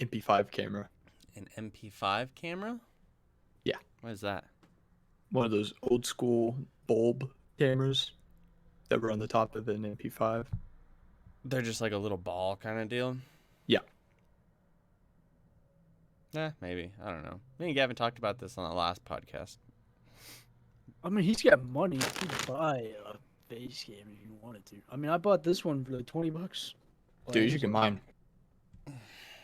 MP5 camera. An MP5 camera? Yeah. What is that? One of those old school bulb cameras that were on the top of an MP5. They're just like a little ball kind of deal? Yeah. Maybe. I don't know. Me and Gavin talked about this on the last podcast. I mean, he's got money to buy a face cam if you wanted to. I mean, I bought this one for like $20. Dude, you should get mine.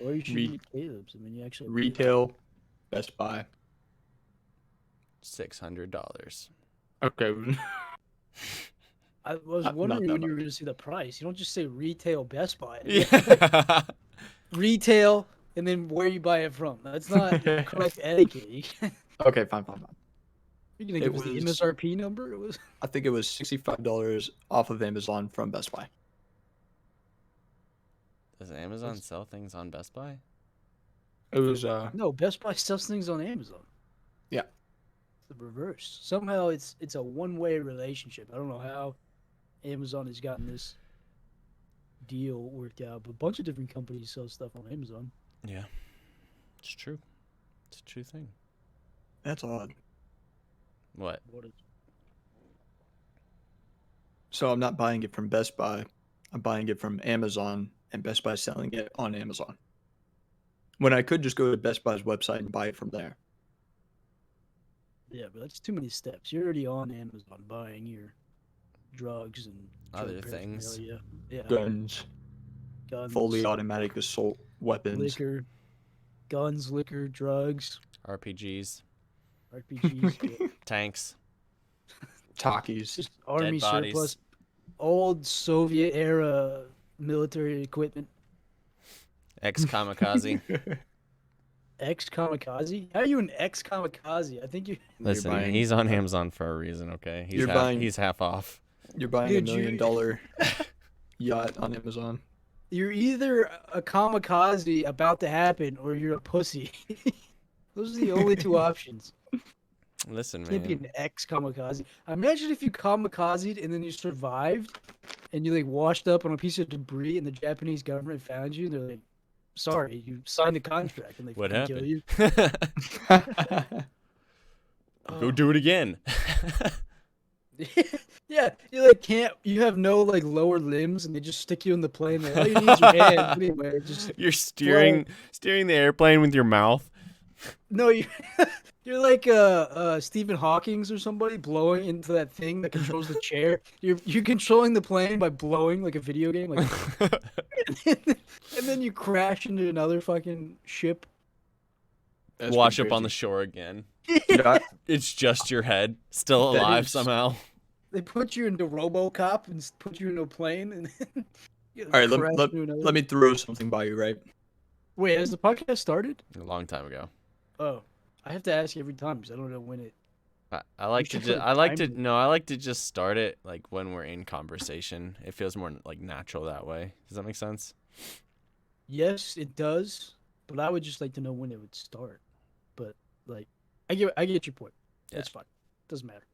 Or you should get Caleb's. I mean, you actually Retail, Best Buy. $600. Okay. I was wondering when you were going to see the price. You don't just say retail Best Buy. Yeah. Retail, and then where you buy it from. That's not correct etiquette. Okay, fine. You're going to give us the MSRP number? I think it was $65 off of Amazon from Best Buy. Does Amazon sell things on Best Buy? It was No, Best Buy sells things on Amazon. Yeah. The reverse. Somehow it's a one-way relationship. I don't know how Amazon has gotten this deal worked out, but a bunch of different companies sell stuff on Amazon. Yeah. It's true. It's a true thing. That's odd. What? So I'm not buying it from Best Buy. I'm buying it from Amazon, and Best Buy selling it on Amazon. When I could just go to Best Buy's website and buy it from there. Yeah, but that's too many steps. You're already on Amazon buying your drugs and Other things. Yeah. Guns, fully automatic assault weapons. Liquor, guns, liquor, drugs, RPGs. yeah. Tanks. Talkies. Just army Dead bodies. surplus, old Soviet era military equipment. Ex-Kamikaze. Ex-Kamikaze? How are you an ex-Kamikaze? I think you... Listen, he's on Amazon for a reason, okay? He's half off. You're buying Dude, $1 million yacht on Amazon. You're either a kamikaze about to happen or you're a pussy. Those are the only two options. Listen, You can't be man. an ex-kamikaze. Imagine if you kamikazed and then you survived and you like washed up on a piece of debris and the Japanese government found you and they're like, sorry, you signed a contract and they What fucking kill you. happened? Go do it again. Yeah, you like can't. You have no like lower limbs, and they just stick you in the plane. Like, all you need is your hands anyway. Just You're steering the airplane with your mouth. no, you're like Stephen Hawking's or somebody blowing into that thing that controls the chair. You're controlling the plane by blowing like a video game, like, and then you crash into another fucking ship. That's Wash pretty up on the crazy. shore again. Dude, It's just your head, still That alive is- somehow. They put you into RoboCop and put you into a plane, and then you All right, crash into another. let me throw something by you, right? Wait, has the podcast started? A long time ago. Oh, I have to ask every time because I don't know when it. I like to should put just, a I like to timer. no, I like to just start it like when we're in conversation. It feels more like natural that way. Does that make sense? Yes, it does, but I would just like to know when it would start. But like, I get your point. Yeah. That's fine. Doesn't matter.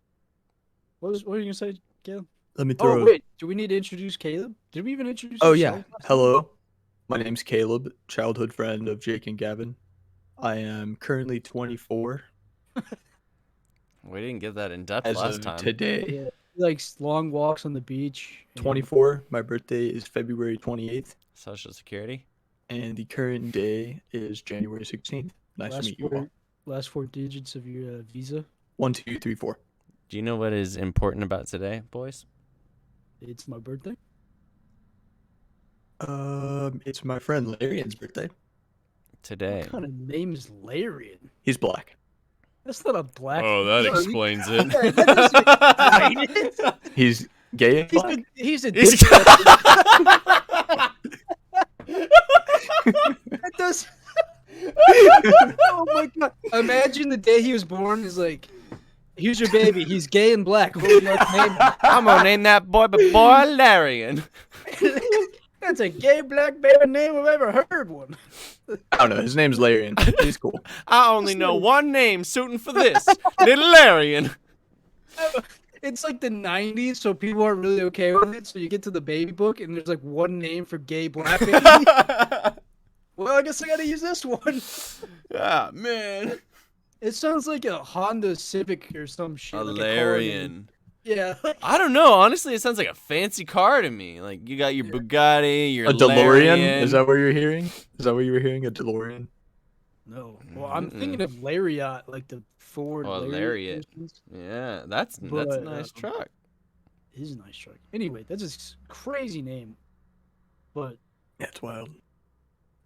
What are you gonna say, Caleb? Let me throw. Oh wait, do we need to introduce Caleb? Did we even introduce? Oh yeah. ourselves last time? Hello. My name's Caleb, childhood friend of Jake and Gavin. I am currently 24 We didn't get that in depth as last of time. today. Yeah, he likes long walks on the beach. and- 24. My birthday is February 28th, Social Security. and the current day is January 16th. Nice to Last meet you all. last four digits of your visa. 1, 2, 3, 4. Do you know what is important about today, boys? It's my birthday. It's my friend Larion's birthday. Today. What kind of name is Larion? He's black. That's not a black. Oh, that No, you- explains That it. doesn't explain it. He's gay and black. He's a He's- dickhead. That does. Oh my god! Imagine the day he was born. Is like, here's your baby. He's gay and black. What would you like to name him? I'm gonna name that boy Larion. That's a gay black baby name I've ever heard one. I don't know. His name's Larion. He's cool. I only know one name suiting for this. Little Larion. It's like the 90s, so people aren't really okay with it. So you get to the baby book, and there's like one name for gay black baby. Well, I guess I gotta use this one. Ah, man. It sounds like a Honda Civic or some shit. A like a car name. Larion. Yeah. I don't know. Honestly, it sounds like a fancy car to me. Like you got your Bugatti, your A DeLorean? Larion. Is that what you're hearing? Is that what you were hearing? A DeLorean? No. Well, I'm thinking of Lariat, like the Ford Oh, Lariat. versions. Yeah, that's a But, nice truck. It is a nice truck. Anyway, that's a crazy name. But Yeah, it's wild.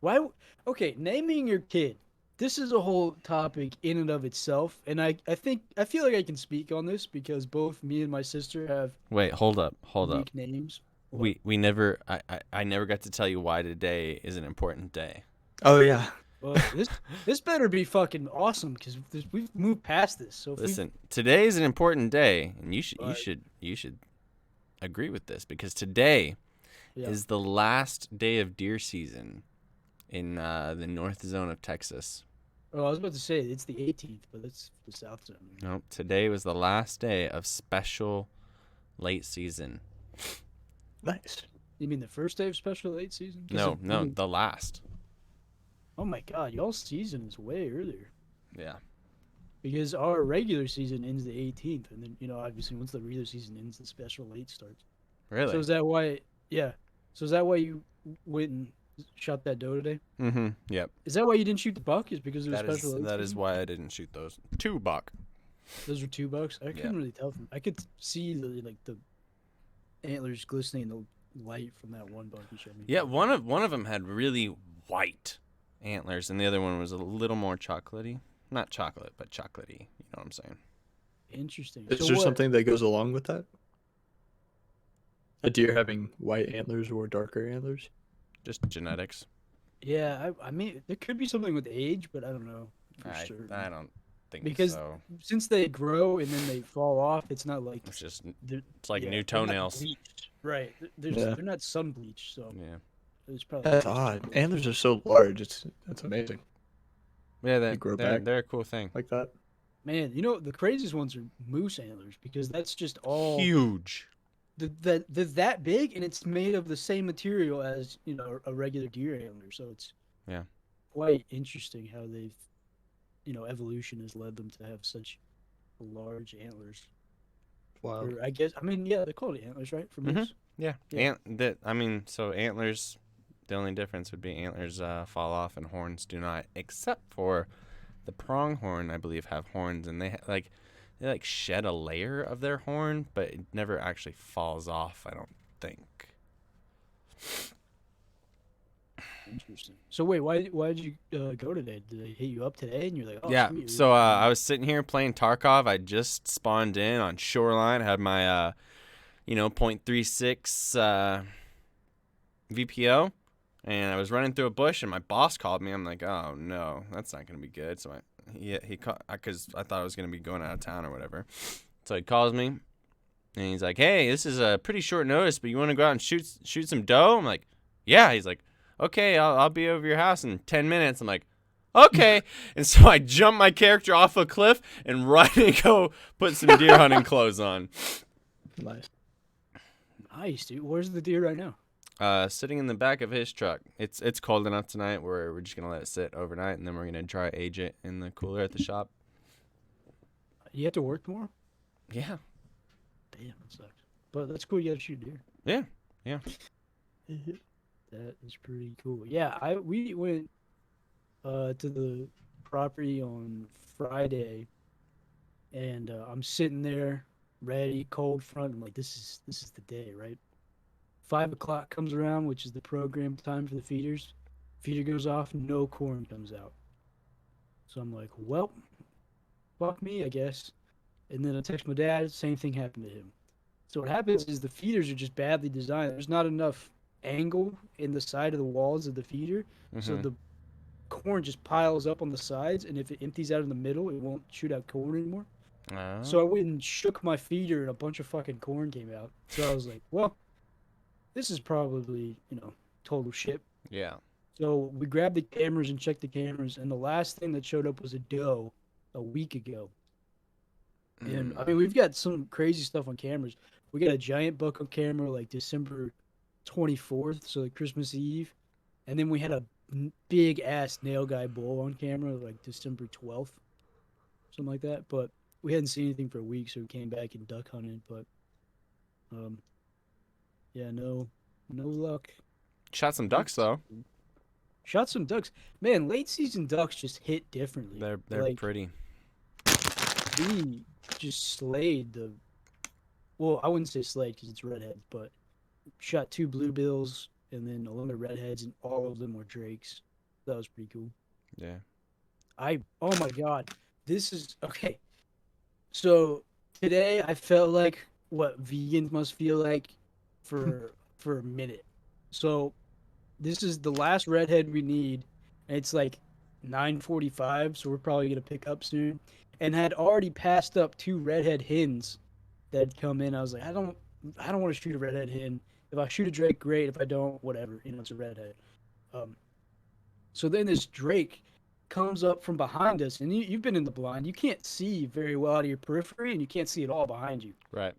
why? Okay, naming your kid. This is a whole topic in and of itself, and I feel like I can speak on this because both me and my sister have Wait, hold up. unique names. We never I never got to tell you why today is an important day. Oh yeah. Well, this better be fucking awesome because we've moved past this. So if Listen, today is an important day, and you Right. should agree with this because today Yeah. is the last day of deer season in the north zone of Texas. Oh, I was about to say it's the 18th, but it's the South Zone. Nope, today was the last day of special late season. Nice. You mean the first day of special late season? 'Cause No, it- no, the last. Oh my God, y'all's season is way earlier Yeah. because our regular season ends the 18th, and then obviously once the regular season ends, the special late starts. Really? So is that why? Yeah. So is that why you went and shot that doe today? Mm-hmm. Yep. Is that why you didn't shoot the buck? Is because it was special late That is season? why I didn't shoot those. 2 buck. Those were $2. I couldn't really tell from. I could see the antlers glistening in the light from that one buck you showed me. Yeah, one of them had really white antlers, and the other one was a little more chocolatey. Not chocolate, but chocolatey. You know what I'm saying? Interesting. Is So there what- something that goes along with that? A deer having white antlers or darker antlers? Just genetics. Yeah, I mean, there could be something with age, but I don't know for certain. I don't think Because so. since they grow and then they fall off, it's not like It's just it's like new they're not toenails. bleached. Right. Yeah. They're not sun bleached, so Yeah. it's probably That's odd. Antlers are so large. That's amazing. Yeah, They grow back. they're a cool thing. Like that. Man, the craziest ones are moose antlers because that's just all Huge. they're that big and it's made of the same material as a regular deer antler. So it's Yeah. quite interesting how they've evolution has led them to have such large antlers. Wow. Or I guess they're called antlers, right? For Mhm. moose. Yeah. Yeah. So antlers. The only difference would be antlers fall off and horns do not, except for the pronghorn. I believe have horns, and they shed a layer of their horn, but it never actually falls off. I don't think. Interesting. So wait, why did you go today? Did they hit you up today? And you're like, oh, Yeah. sweet. So I was sitting here playing Tarkov. I just spawned in on Shoreline. Had my .36 VPO. And I was running through a bush, and my boss called me. I'm like, oh, no, that's not going to be good. So he called because I thought I was going to be going out of town or whatever. So he calls me, and he's like, hey, this is a pretty short notice, but you want to go out and shoot some doe? I'm like, yeah. He's like, okay, I'll be over your house in 10 minutes. I'm like, okay. And so I jump my character off a cliff and run and go put some deer hunting clothes on. Nice. Nice, dude. Where's the deer right now? Sitting in the back of his truck. It's cold enough tonight where we're just gonna let it sit overnight, and then we're gonna dry age it in the cooler at the shop. You have to work tomorrow? Yeah. Damn, that sucks. But that's cool. You got to shoot deer. Yeah. That is pretty cool. Yeah, we went to the property on Friday, and I'm sitting there, ready, cold front. I'm like, this is the day, right? 5 o'clock comes around, which is the program time for the feeders. Feeder goes off, no corn comes out. So I'm like, well, fuck me, I guess. And then I text my dad, same thing happened to him. So what happens is the feeders are just badly designed. There's not enough angle in the side of the walls of the feeder, so Mhm. the corn just piles up on the sides, and if it empties out in the middle, it won't shoot out corn anymore. So I went and shook my feeder, and a bunch of fucking corn came out. So I was like, well, this is probably, total shit. Yeah. So we grabbed the cameras and checked the cameras, and the last thing that showed up was a doe a week ago. And I mean, we've got some crazy stuff on cameras. We got a giant buck on camera like December 24th, so like Christmas Eve. And then we had a big ass nail guy bull on camera like December 12th, something like that. But we hadn't seen anything for a week, so we came back and duck hunted. But um, yeah, no luck. Shot some ducks though. Shot some ducks. Man, late season ducks just hit differently. They're like, pretty. We just slayed the. Well, I wouldn't say slayed because it's redheads, but shot 2 bluebills and then a limit of redheads, and all of them were drakes. That was pretty cool. Yeah. Oh my god, this is okay. So today I felt like what vegans must feel like for a minute. So this is the last redhead we need, and it's like 9:45, so we're probably gonna pick up soon. And had already passed up 2 redhead hens that had come in. I was like, I don't want to shoot a redhead hen. If I shoot a drake, great. If I don't, whatever. It's a redhead. So then this drake comes up from behind us, and you've been in the blind. You can't see very well out of your periphery, and you can't see it all behind you. Right.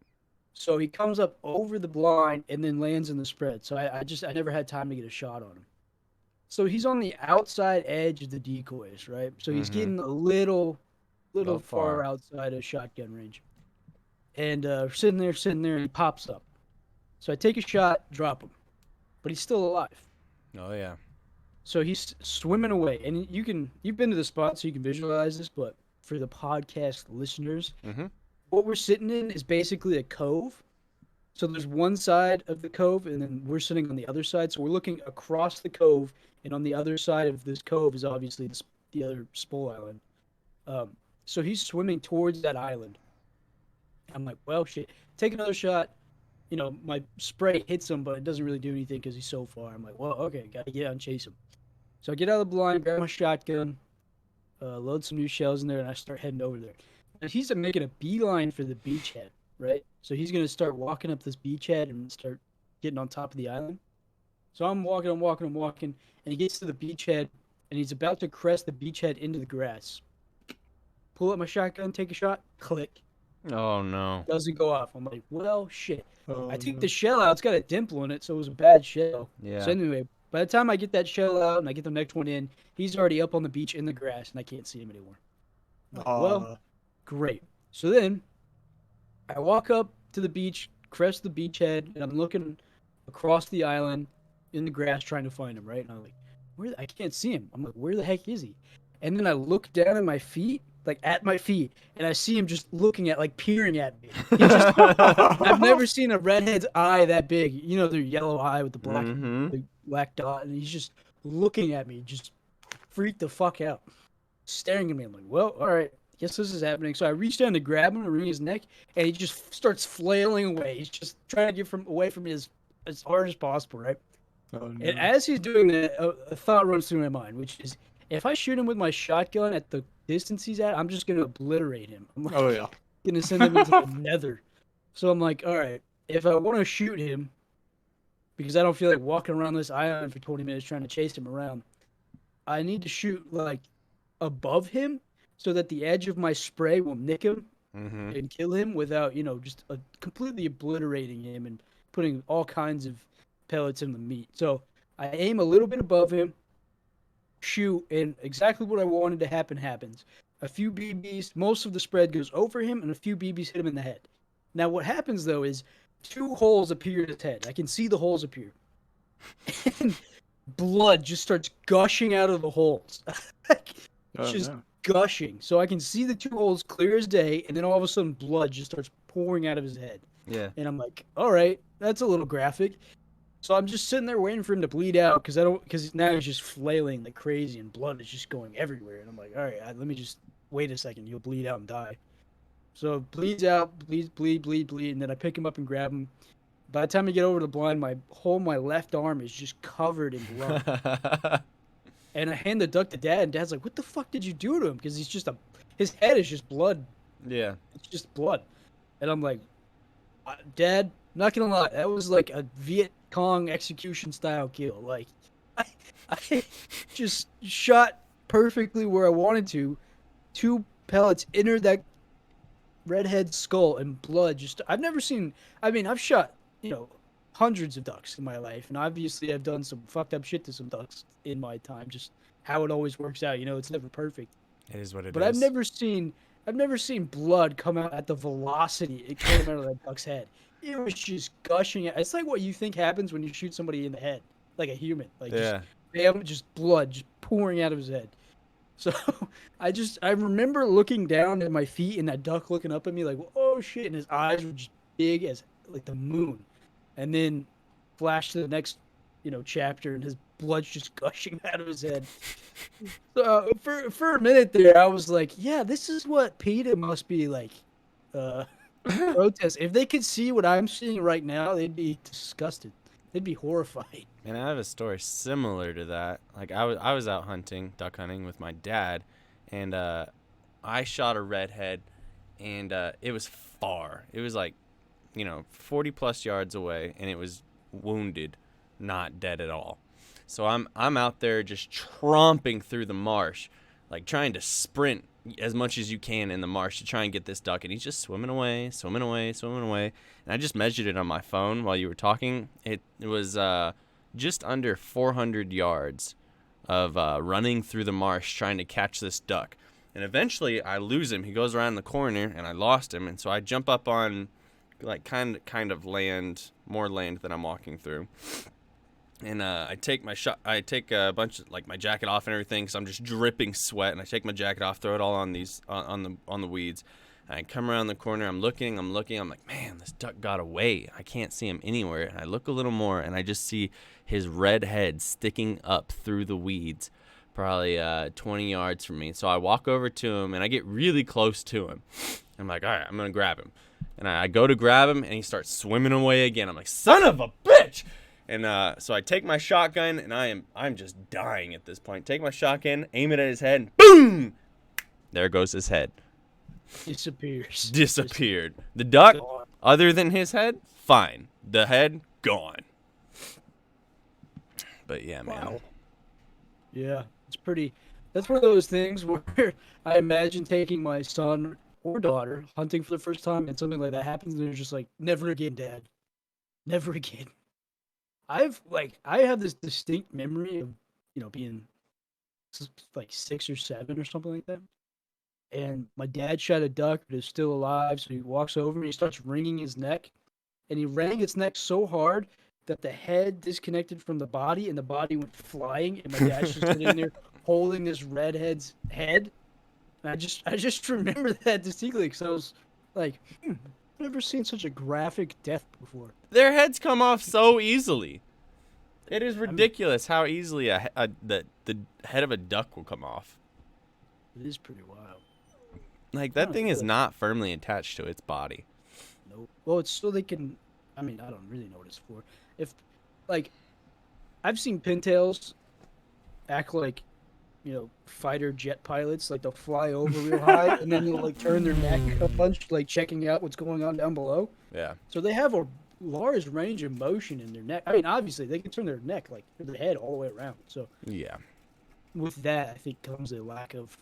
So he comes up over the blind and then lands in the spread. So I never had time to get a shot on him. So he's on the outside edge of the decoys, right? So he's getting a little far outside of shotgun range. And sitting there, and he pops up. So I take a shot, drop him. But he's still alive. Oh, yeah. So he's swimming away. And you've been to the spot so you can visualize this, but for the podcast listeners, what we're sitting in is basically a cove. So there's one side of the cove, and then we're sitting on the other side. So we're looking across the cove, and on the other side of this cove is obviously the other Spole Island. So he's swimming towards that island. I'm like, well, shit. Take another shot. My spray hits him, but it doesn't really do anything because he's so far. I'm like, well, okay, gotta get out and chase him. So I get out of the blind, grab my shotgun, load some new shells in there, and I start heading over there. And he's making a beeline for the beachhead, right? So he's going to start walking up this beachhead and start getting on top of the island. So I'm walking, and he gets to the beachhead, and he's about to crest the beachhead into the grass. Pull up my shotgun, take a shot, click. Oh, no. Doesn't go off. I'm like, well, shit. I take the shell out. It's got a dimple in it, so it was a bad shell. Yeah. So anyway, by the time I get that shell out and I get the next one in, he's already up on the beach in the grass, and I can't see him anymore. Like, well, great. So then I walk up to the beach, crest the beachhead, and I'm looking across the island in the grass trying to find him, right? And I'm like, I can't see him. I'm like, where the heck is he? And then I look down at my feet, and I see him just looking at, peering at me. I've never seen a redhead's eye that big. Their yellow eye with the black dot, and he's just looking at me, just freaked the fuck out, staring at me. I'm like, well, all right, guess this is happening. So I reach down to grab him and wring his neck, and he just starts flailing away. He's just trying to get away from me as hard as possible, right? Oh, no. And as he's doing that, a thought runs through my mind, which is, if I shoot him with my shotgun at the distance he's at, I'm just going to obliterate him. I'm Oh, yeah. going to send him into the nether. So I'm like, all right, if I want to shoot him, because I don't feel like walking around this island for 20 minutes trying to chase him around, I need to shoot, above him so that the edge of my spray will nick him and kill him without, just completely obliterating him and putting all kinds of pellets in the meat. So I aim a little bit above him, shoot, and exactly what I wanted to happen happens. A few BBs, most of the spread goes over him, and a few BBs hit him in the head. Now what happens, though, is 2 holes appear in his head. I can see the holes appear. And blood just starts gushing out of the holes. Gushing. So I can see the 2 holes clear as day, and then all of a sudden blood just starts pouring out of his head. Yeah. And I'm like, all right, that's a little graphic. So I'm just sitting there waiting for him to bleed out because now he's just flailing like crazy and blood is just going everywhere. And I'm like, all right, let me just wait a second. You'll bleed out and die. So bleeds out, bleed, and then I pick him up and grab him. By the time I get over the blind, my left arm is just covered in blood. And I hand the duck to Dad, and Dad's like, what the fuck did you do to him? Because his head is just blood. Yeah. It's just blood. And I'm like, Dad, I'm not gonna lie, that was like a Viet Cong execution style kill. Like, I just shot perfectly where I wanted to. 2 pellets entered that redhead's skull, and blood just. I've never seen. I mean, I've shot, hundreds of ducks in my life, and obviously I've done some fucked up shit to some ducks in my time. Just how it always works out, it's never perfect. It is what it But is. I've never seen blood come out at the velocity it came out of that duck's head. It was just gushing out. It's like what you think happens when you shoot somebody in the head, like a human, like Yeah. just blood just pouring out of his head. So I remember looking down at my feet and that duck looking up at me like, oh shit, and his eyes were just big as like the moon, and then flash to the next chapter and his blood's just gushing out of his head. So for a minute there I was like, yeah, this is what PETA must be like. Protest. If they could see what I'm seeing right now, they'd be disgusted. They'd be horrified. And I have a story similar to that. Like I was out duck hunting with my dad, and I shot a redhead, and it was far. It was like, 40 plus yards away, and it was wounded, not dead at all. So I'm out there just tromping through the marsh, like trying to sprint as much as you can in the marsh to try and get this duck, and he's just swimming away, swimming away, swimming away. And I just measured it on my phone while you were talking. It was just under 400 yards of running through the marsh trying to catch this duck. And eventually I lose him. He goes around the corner, and I lost him. And so I jump up on like kind of land, more land than I'm walking through. And I take I take a bunch of, like, my jacket off and everything, because I'm just dripping sweat. And I take my jacket off, throw it all on on the weeds. And I come around the corner. I'm looking. I'm like, man, this duck got away. I can't see him anywhere. And I look a little more, and I just see his red head sticking up through the weeds, probably 20 yards from me. So I walk over to him, and I get really close to him. I'm like, all right, I'm gonna grab him. And I go to grab him, and he starts swimming away again. I'm like, son of a bitch! And so I take my shotgun, and I'm just dying at this point. Take my shotgun, aim it at his head, and boom! There goes his head. Disappeared. The duck, other than his head, fine. The head, gone. But yeah, man. Wow. Yeah, it's pretty. That's one of those things where I imagine taking my son or daughter hunting for the first time, and something like that happens, and they're just like, never again, Dad. Never again. I have this distinct memory of, being like 6 or 7 or something like that. And my dad shot a duck that is still alive, so he walks over and he starts wringing his neck. And he rang its neck so hard that the head disconnected from the body, and the body went flying. And my dad's just sitting there holding this redhead's head. And I just remember that distinctly, because I was like, I've never seen such a graphic death before. Their heads come off so easily. It is ridiculous how easily the head of a duck will come off. It is pretty wild. Like, that thing is not firmly attached to its body. Nope. Well, it's so they can. I mean, I don't really know what it's for. If, like, I've seen pintails act like, fighter jet pilots. Like, they'll fly over real high, and then they'll, like, turn their neck a bunch, like, checking out what's going on down below. Yeah. So they have a large range of motion in their neck. I mean, obviously, they can turn their neck, like, their head all the way around. So Yeah. with that, I think comes a lack of,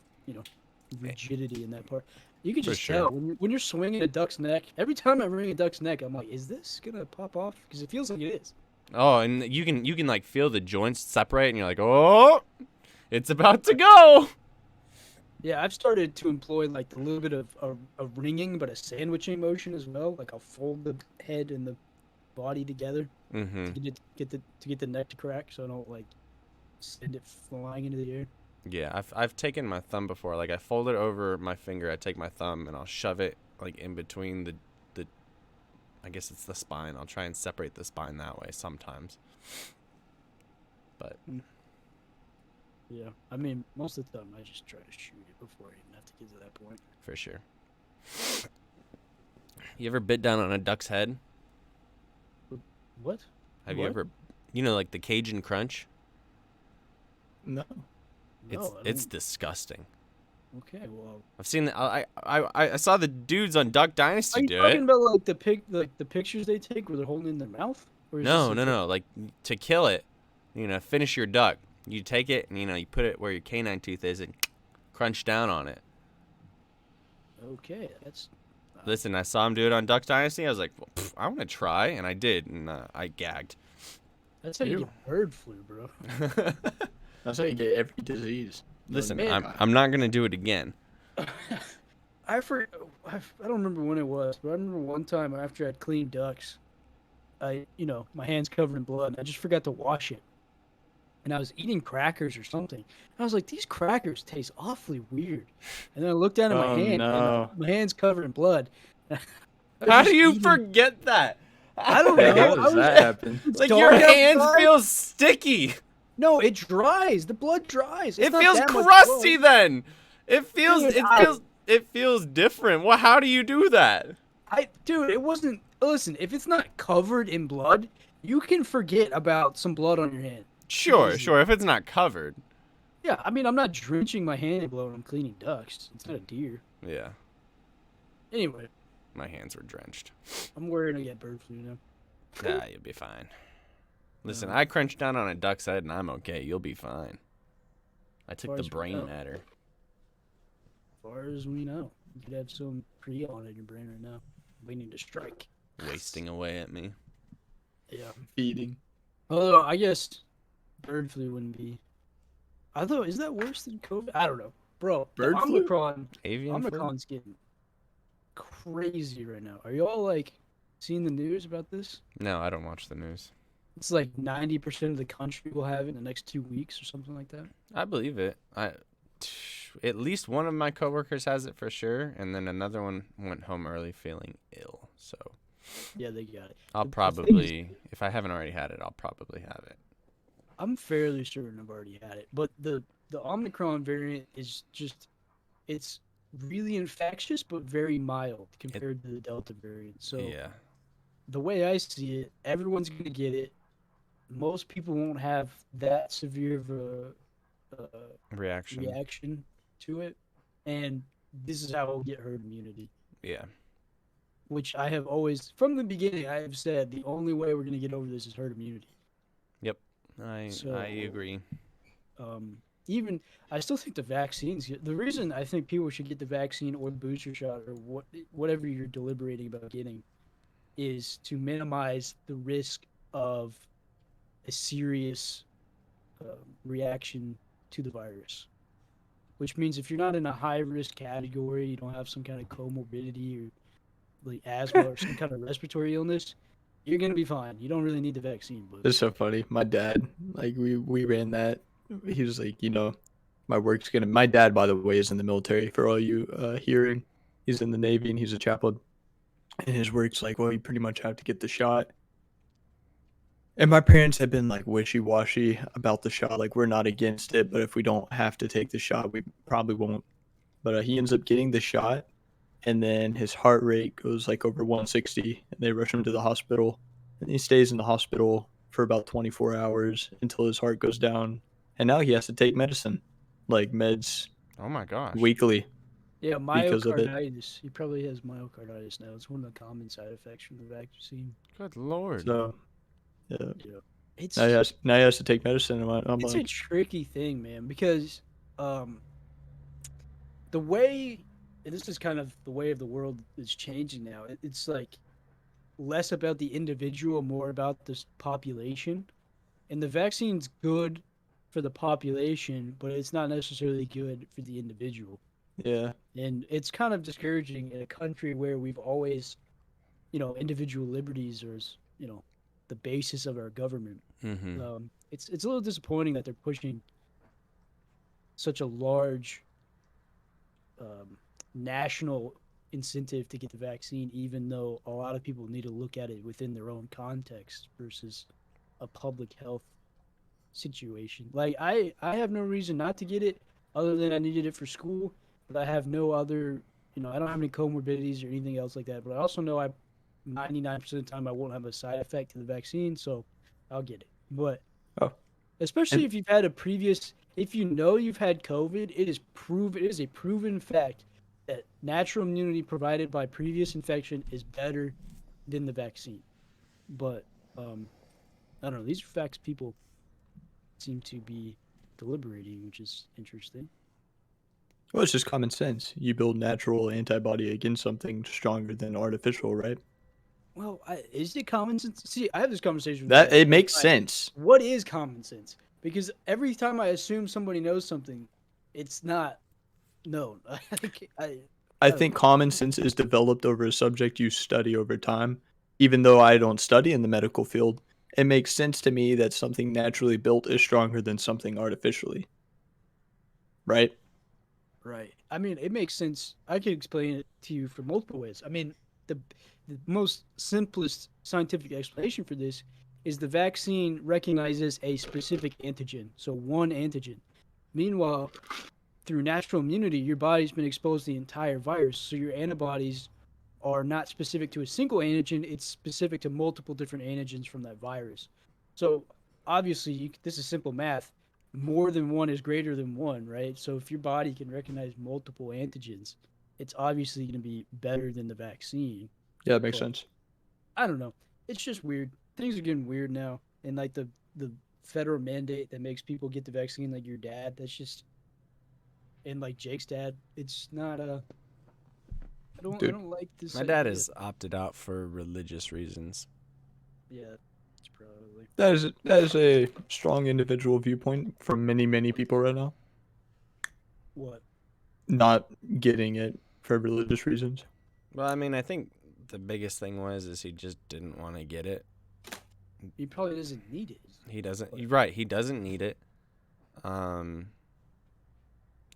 rigidity in that part. You can just For tell sure. when you're swinging a duck's neck. Every time I wring a duck's neck, I'm like, is this gonna pop off? Because it feels like it is. Oh, and you can like feel the joints separate, and you're like, oh, it's about to go. Yeah, I've started to employ like a little bit of a ringing, but a sandwiching motion as well. Like I'll fold the head and the body together Mm-hmm. to get the neck to crack, so I don't like send it flying into the air. Yeah, I've taken my thumb before. Like, I fold it over my finger. I take my thumb and I'll shove it like in between the I guess it's the spine. I'll try and separate the spine that way sometimes. But Yeah, I mean, most of the time I just try to shoot it before I even have to get to that point. for sure. You ever bit down on a duck's head? What? Have you What? ever, like the Cajun Crunch? No. It's disgusting. Okay, well. I've seen I saw the dudes on Duck Are Dynasty you do talking it. about like the pictures they take where they're holding it in their mouth? Or is No, this no. Like, to kill it, finish your duck. You take it and you put it where your canine tooth is and crunch down on it. Okay, that's. Listen, I saw him do it on Duck Dynasty. I was like, well, I want to try, and I did, and I gagged. That's how you Ew. get bird flu, bro. That's how you get every disease. Listen, man. I'm not gonna do it again. I don't remember when it was, but I remember one time after I'd cleaned ducks, my hands covered in blood, and I just forgot to wash it. And I was eating crackers or something. And I was like, these crackers taste awfully weird. And then I looked down at my Oh, hand, no. and my hand's covered in blood. I was How just do you eating- forget that? I don't Hey, know. how I does was- that happen? It's like dark your hands outside. feel sticky. No, it dries. The blood dries. It's It not feels that much crusty blood. then. It feels it feels different. Well, how do you do that? Dude, it wasn't. Listen, if it's not covered in blood, you can forget about some blood on your hand. Sure, Easy. sure. If it's not covered. Yeah, I mean, I'm not drenching my hand in blood when I'm cleaning ducks. It's not a deer. Yeah, Anyway, my hands were drenched. I'm worried I get bird flu now. Yeah, you'll be fine. Listen, I crunched down on a duck's head and I'm okay. You'll be fine. I took far the as we brain know. matter. As far as we know, you could have some prion in your brain right now, waiting to strike. Wasting away at me. Yeah. Feeding. Although I guess bird flu wouldn't be. Although, is that worse than COVID? I don't know, bro. Bird the flu? Avian flu? Omicron's getting crazy right now. Are y'all like seeing the news about this? No, I don't watch the news. It's like 90% of the country will have it in the next 2 weeks or something like that. I believe it. At least one of my coworkers has it for sure, and then another one went home early feeling ill. So Yeah, they got it. I'll The thing probably, if I haven't already had it, I'll probably have it. I'm fairly certain I've already had it, but the Omicron variant is just, it's really infectious but very mild compared to the Delta variant. So Yeah. the way I see it, everyone's gonna get it. Most people won't have that severe of a Reaction. reaction to it, and this is how we'll get herd immunity. Yeah. Which I have always, from the beginning, I have said the only way we're gonna get over this is herd immunity. I So- agree. Even I still think the vaccines. The reason I think people should get the vaccine or the booster shot or whatever you're deliberating about getting, is to minimize the risk of a serious reaction to the virus. Which means if you're not in a high risk category, you don't have some kind of comorbidity or like asthma or some kind of respiratory illness, you're gonna be fine. You don't really need the vaccine. But It's so funny. My dad, like we ran that. He was like, my dad, by the way, is in the military for all you hearing. He's in the Navy and he's a chaplain. And his work's like, well, you pretty much have to get the shot. And my parents have been like wishy-washy about the shot. Like, we're not against it, but if we don't have to take the shot, we probably won't. But he ends up getting the shot, and then his heart rate goes like over 160, and they rush him to the hospital. And he stays in the hospital for about 24 hours until his heart goes down. And now he has to take medicine, like meds Oh my gosh. weekly. yeah, because of it. myocarditis. He probably has myocarditis now. It's one of the common side effects from the vaccine. Good lord. So, yeah. Yeah. It's Now he has to take medicine. And I'm it's a like, tricky thing, man, because the way, and this is kind of the way of the world is changing now. It's like less about the individual, more about this population. And the vaccine's good for the population, but it's not necessarily good for the individual. yeah. And it's kind of discouraging in a country where we've always, individual liberties are, the basis of our government. Mm-hmm. It's a little disappointing that they're pushing such a large national incentive to get the vaccine, even though a lot of people need to look at it within their own context versus a public health situation. Like I have no reason not to get it other than I needed it for school, but I have no other, I don't have any comorbidities or anything else like that. But I also know 99% of the time I won't have a side effect to the vaccine, so I'll get it. But especially if you've had if you've had COVID, it is a proven fact that natural immunity provided by previous infection is better than the vaccine. But I don't know. These are facts people seem to be deliberating, which is interesting. Well, it's just common sense. You build natural antibody against something stronger than artificial, right? Well, is it common sense? See, I have this conversation with That my it makes dad. sense. What is common sense? Because every time I assume somebody knows something, it's not known. I don't think know. common sense is developed over a subject you study over time. Even though I don't study in the medical field, it makes sense to me that something naturally built is stronger than something artificially, right? Right. I mean, it makes sense. I can explain it to you for multiple ways. I mean, the the most simplest scientific explanation for this is the vaccine recognizes a specific antigen, so one antigen. Meanwhile, through natural immunity, your body's been exposed to the entire virus, so your antibodies are not specific to a single antigen, it's specific to multiple different antigens from that virus. So obviously, this is simple math. More than one is greater than one, right? So if your body can recognize multiple antigens, it's obviously going to be better than the vaccine. Yeah, that makes But sense. I don't know. It's just weird. Things are getting weird now, and like the federal mandate that makes people get the vaccine, like your dad. That's just and like Jake's dad. It's not a. I Dude, don't like this My dad idea. has opted out for religious reasons. Yeah, it's probably. that is a strong individual viewpoint from many people right now. What? Not getting it for religious reasons. Well, I mean, I think the biggest thing is he just didn't want to get it. He probably doesn't need it. He doesn't. You're right. He doesn't need it. Um,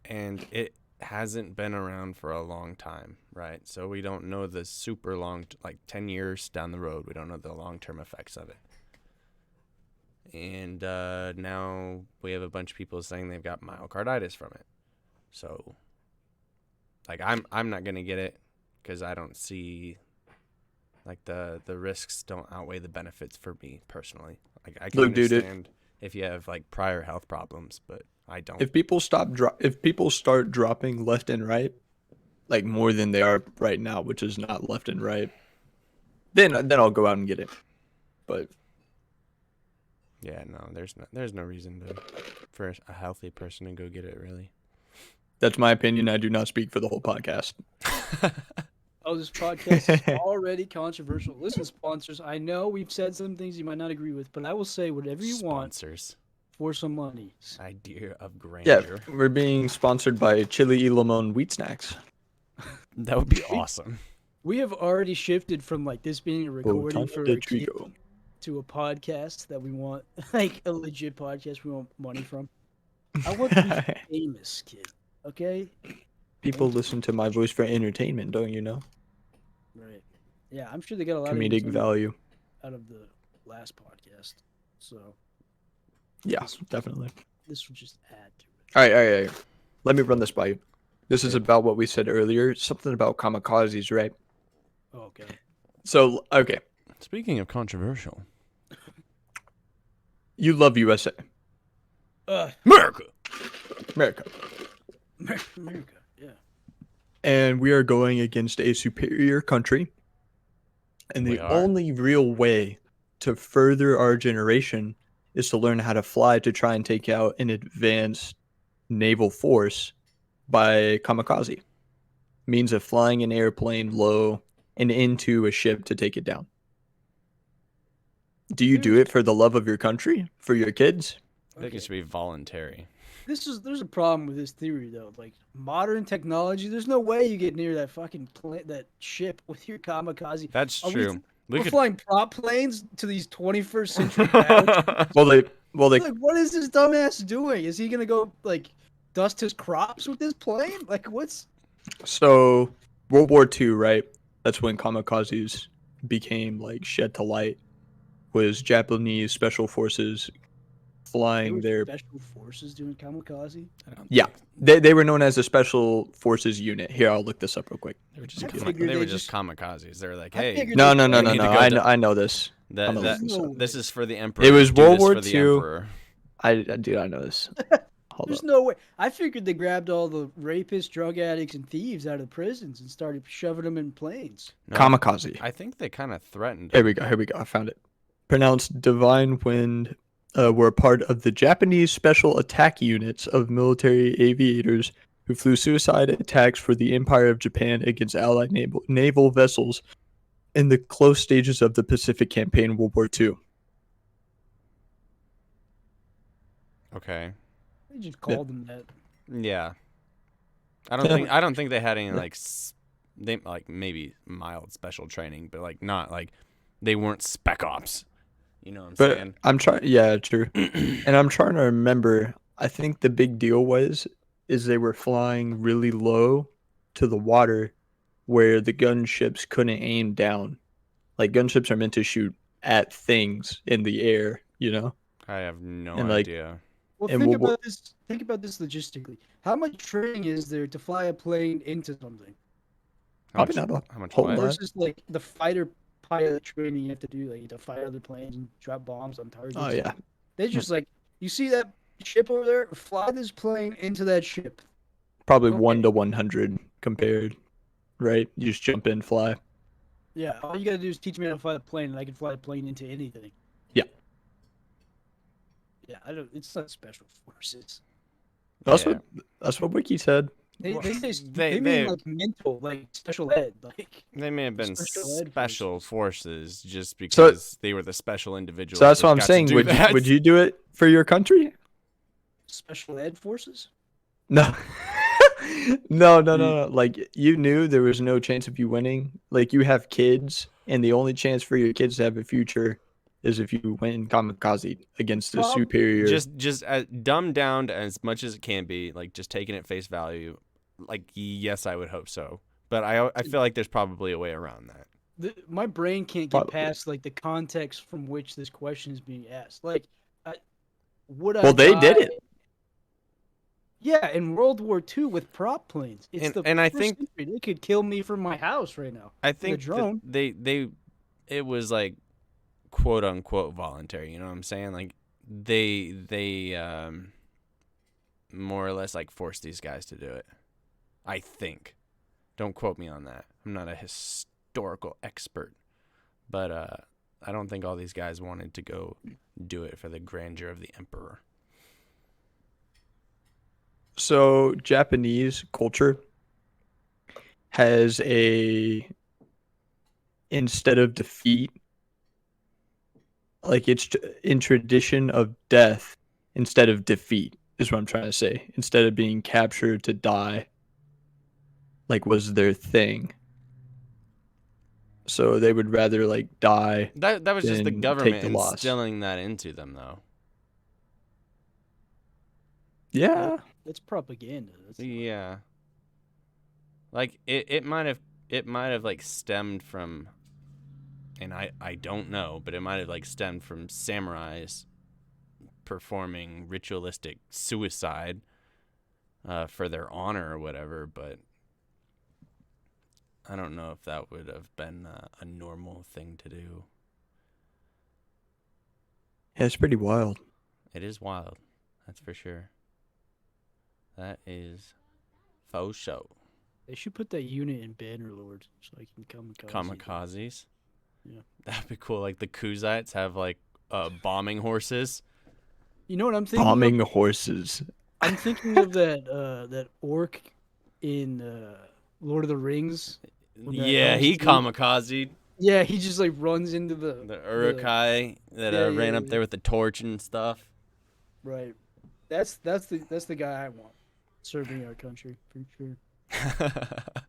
and it hasn't been around for a long time, right? So we don't know the super long, like 10 years down the road, we don't know the long-term effects of it. And now we have a bunch of people saying they've got myocarditis from it. So, like, I'm not gonna get it because I don't see, like, the risks don't outweigh the benefits for me personally. Like, I can Look, dude, understand if you have like prior health problems, but I don't. if people start dropping left and right, like more than they are right now, which is not left and right, then I'll go out and get it. But Yeah, no, there's no reason for a healthy person to go get it, really. that's my opinion. I do not speak for the whole podcast. Oh, this podcast is already controversial. Listen, sponsors, I know we've said some things you might not agree with, but I will say whatever you want Sponsors. for some money. Idea of Yeah, grandeur. we're being sponsored by Chili y Limon Wheat Snacks. That would be awesome. We have already shifted from like this being a recording Botana for de a kid Trigo. to a podcast that we want, like a legit podcast we want money from. I want to be famous, kid. Okay? People listen to my voice for entertainment, don't you know? Right. Yeah, I'm sure they got a lot of Comedic entertainment value. out of the last podcast. So Yeah, definitely. this will just add to it. All right. Let me run this by you. This is about what we said earlier. Something about kamikazes, right? Oh, okay. So, okay. Speaking of controversial, You love USA. America. America. America, yeah. And we are going against a superior country. And We the are. only real way to further our generation is to learn how to fly to try and take out an advanced naval force by kamikaze. Means of flying an airplane low and into a ship to take it down. Do you do it for the love of your country? For your kids? I think it should be voluntary. There's a problem with this theory though. Like modern technology, there's no way you get near that fucking that ship with your kamikaze. That's Are true. We're flying prop planes to these 21st century battleships. Well, they Like, what is this dumbass doing? Is he gonna go like dust his crops with this plane? Like, what's? So World War II, right? That's when kamikazes became like shed to light. Was Japanese special forces flying their Special forces doing kamikaze? yeah. They were known as a special forces unit. Here, I'll look this up real quick. They were just, I kama- figured they they were just- just kamikazes. They were like, I hey, figured No. they- We need to go I know this. that, I'm gonna that, look this up. this is for the emperor. It was Do World this War for the II. emperor. Dude, I know this. Hold There's up. no way. I figured they grabbed all the rapists, drug addicts, and thieves out of the prisons and started shoving them in planes. No, Kamikaze. I think they kind of threatened. Here we go. I found it. Pronounced Divine Wind were a part of the Japanese special attack units of military aviators who flew suicide attacks for the Empire of Japan against Allied naval vessels in the close stages of the Pacific Campaign in World War II. Okay. They just called them that. Yeah. I don't think they had any like they like maybe mild special training, but like not like they weren't spec ops. You know what I'm But saying? I'm trying, yeah, true. And I'm trying to remember. I think the big deal is they were flying really low to the water, where the gunships couldn't aim down. Like gunships are meant to shoot at things in the air, you know. I have no And like, idea. Well, and think World War, about this. Think about this logistically. How much training is there to fly a plane into something How probably much? not a How much whole what? lot. versus like the fighter pilot training you have to do, like to fight other planes and drop bombs on targets? Oh yeah, They just like, you see that ship over there? Fly this plane into that ship. probably Okay. 1 to 100 compared, right? You just jump in, fly. Yeah, all you gotta do is teach me how to fly the plane, and I can fly the plane into anything. Yeah. Yeah, I don't. It's not special forces. That's Yeah. what Wiki said. They Well, say they- they mean like mental, like special ed, like. They may have been Special ed special forces just So- because they were the special individuals. So that's that what I'm got to saying. do Would that. would you do it for your country? Special ed forces? No. No. Like you knew there was no chance of you winning. Like you have kids, and the only chance for your kids to have a future is if you win kamikaze against a Prob- superior. just dumbed down to as much as it can be, like just taking it face value. Like yes, I would hope so, but I feel like there's probably a way around that. My brain can't get Probably. past like the context from which this question is being asked. Like, would I? Well, they die? did it. Yeah, in World War II with prop planes. It's And- the and I first think- century. They could kill me from my house right now. I with a think that drone. it was like quote unquote voluntary. You know what I'm saying? Like they more or less like forced these guys to do it. I think. Don't quote me on that. I'm not a historical expert, but I don't think all these guys wanted to go do it for the grandeur of the emperor. So Japanese culture has instead of defeat, like it's in tradition of death instead of defeat is what I'm trying to say. Instead of being captured to die, like was their thing. So they would rather like die. That was just the Then take government the loss. instilling that into them, though. Yeah. That's propaganda. That's Yeah. Like it might have like stemmed from, and I don't know, but it might have like stemmed from samurais performing ritualistic suicide for their honor or whatever, but I don't know if that would have been a normal thing to do. Yeah, it's pretty wild. It is wild, that's for sure. That is faux show. They should put that unit in Bannerlord so I can Kamikazes. Yeah. That'd be cool. Like the Kuzites have like bombing horses. You know what I'm thinking? Bombing horses. I'm thinking of that orc in Lord of the Rings. When that Yeah, he elves do- kamikaze. Yeah, he just like runs into the The that Yeah, ran yeah, up there with the torch and stuff. right. That's the guy I want serving our country for sure.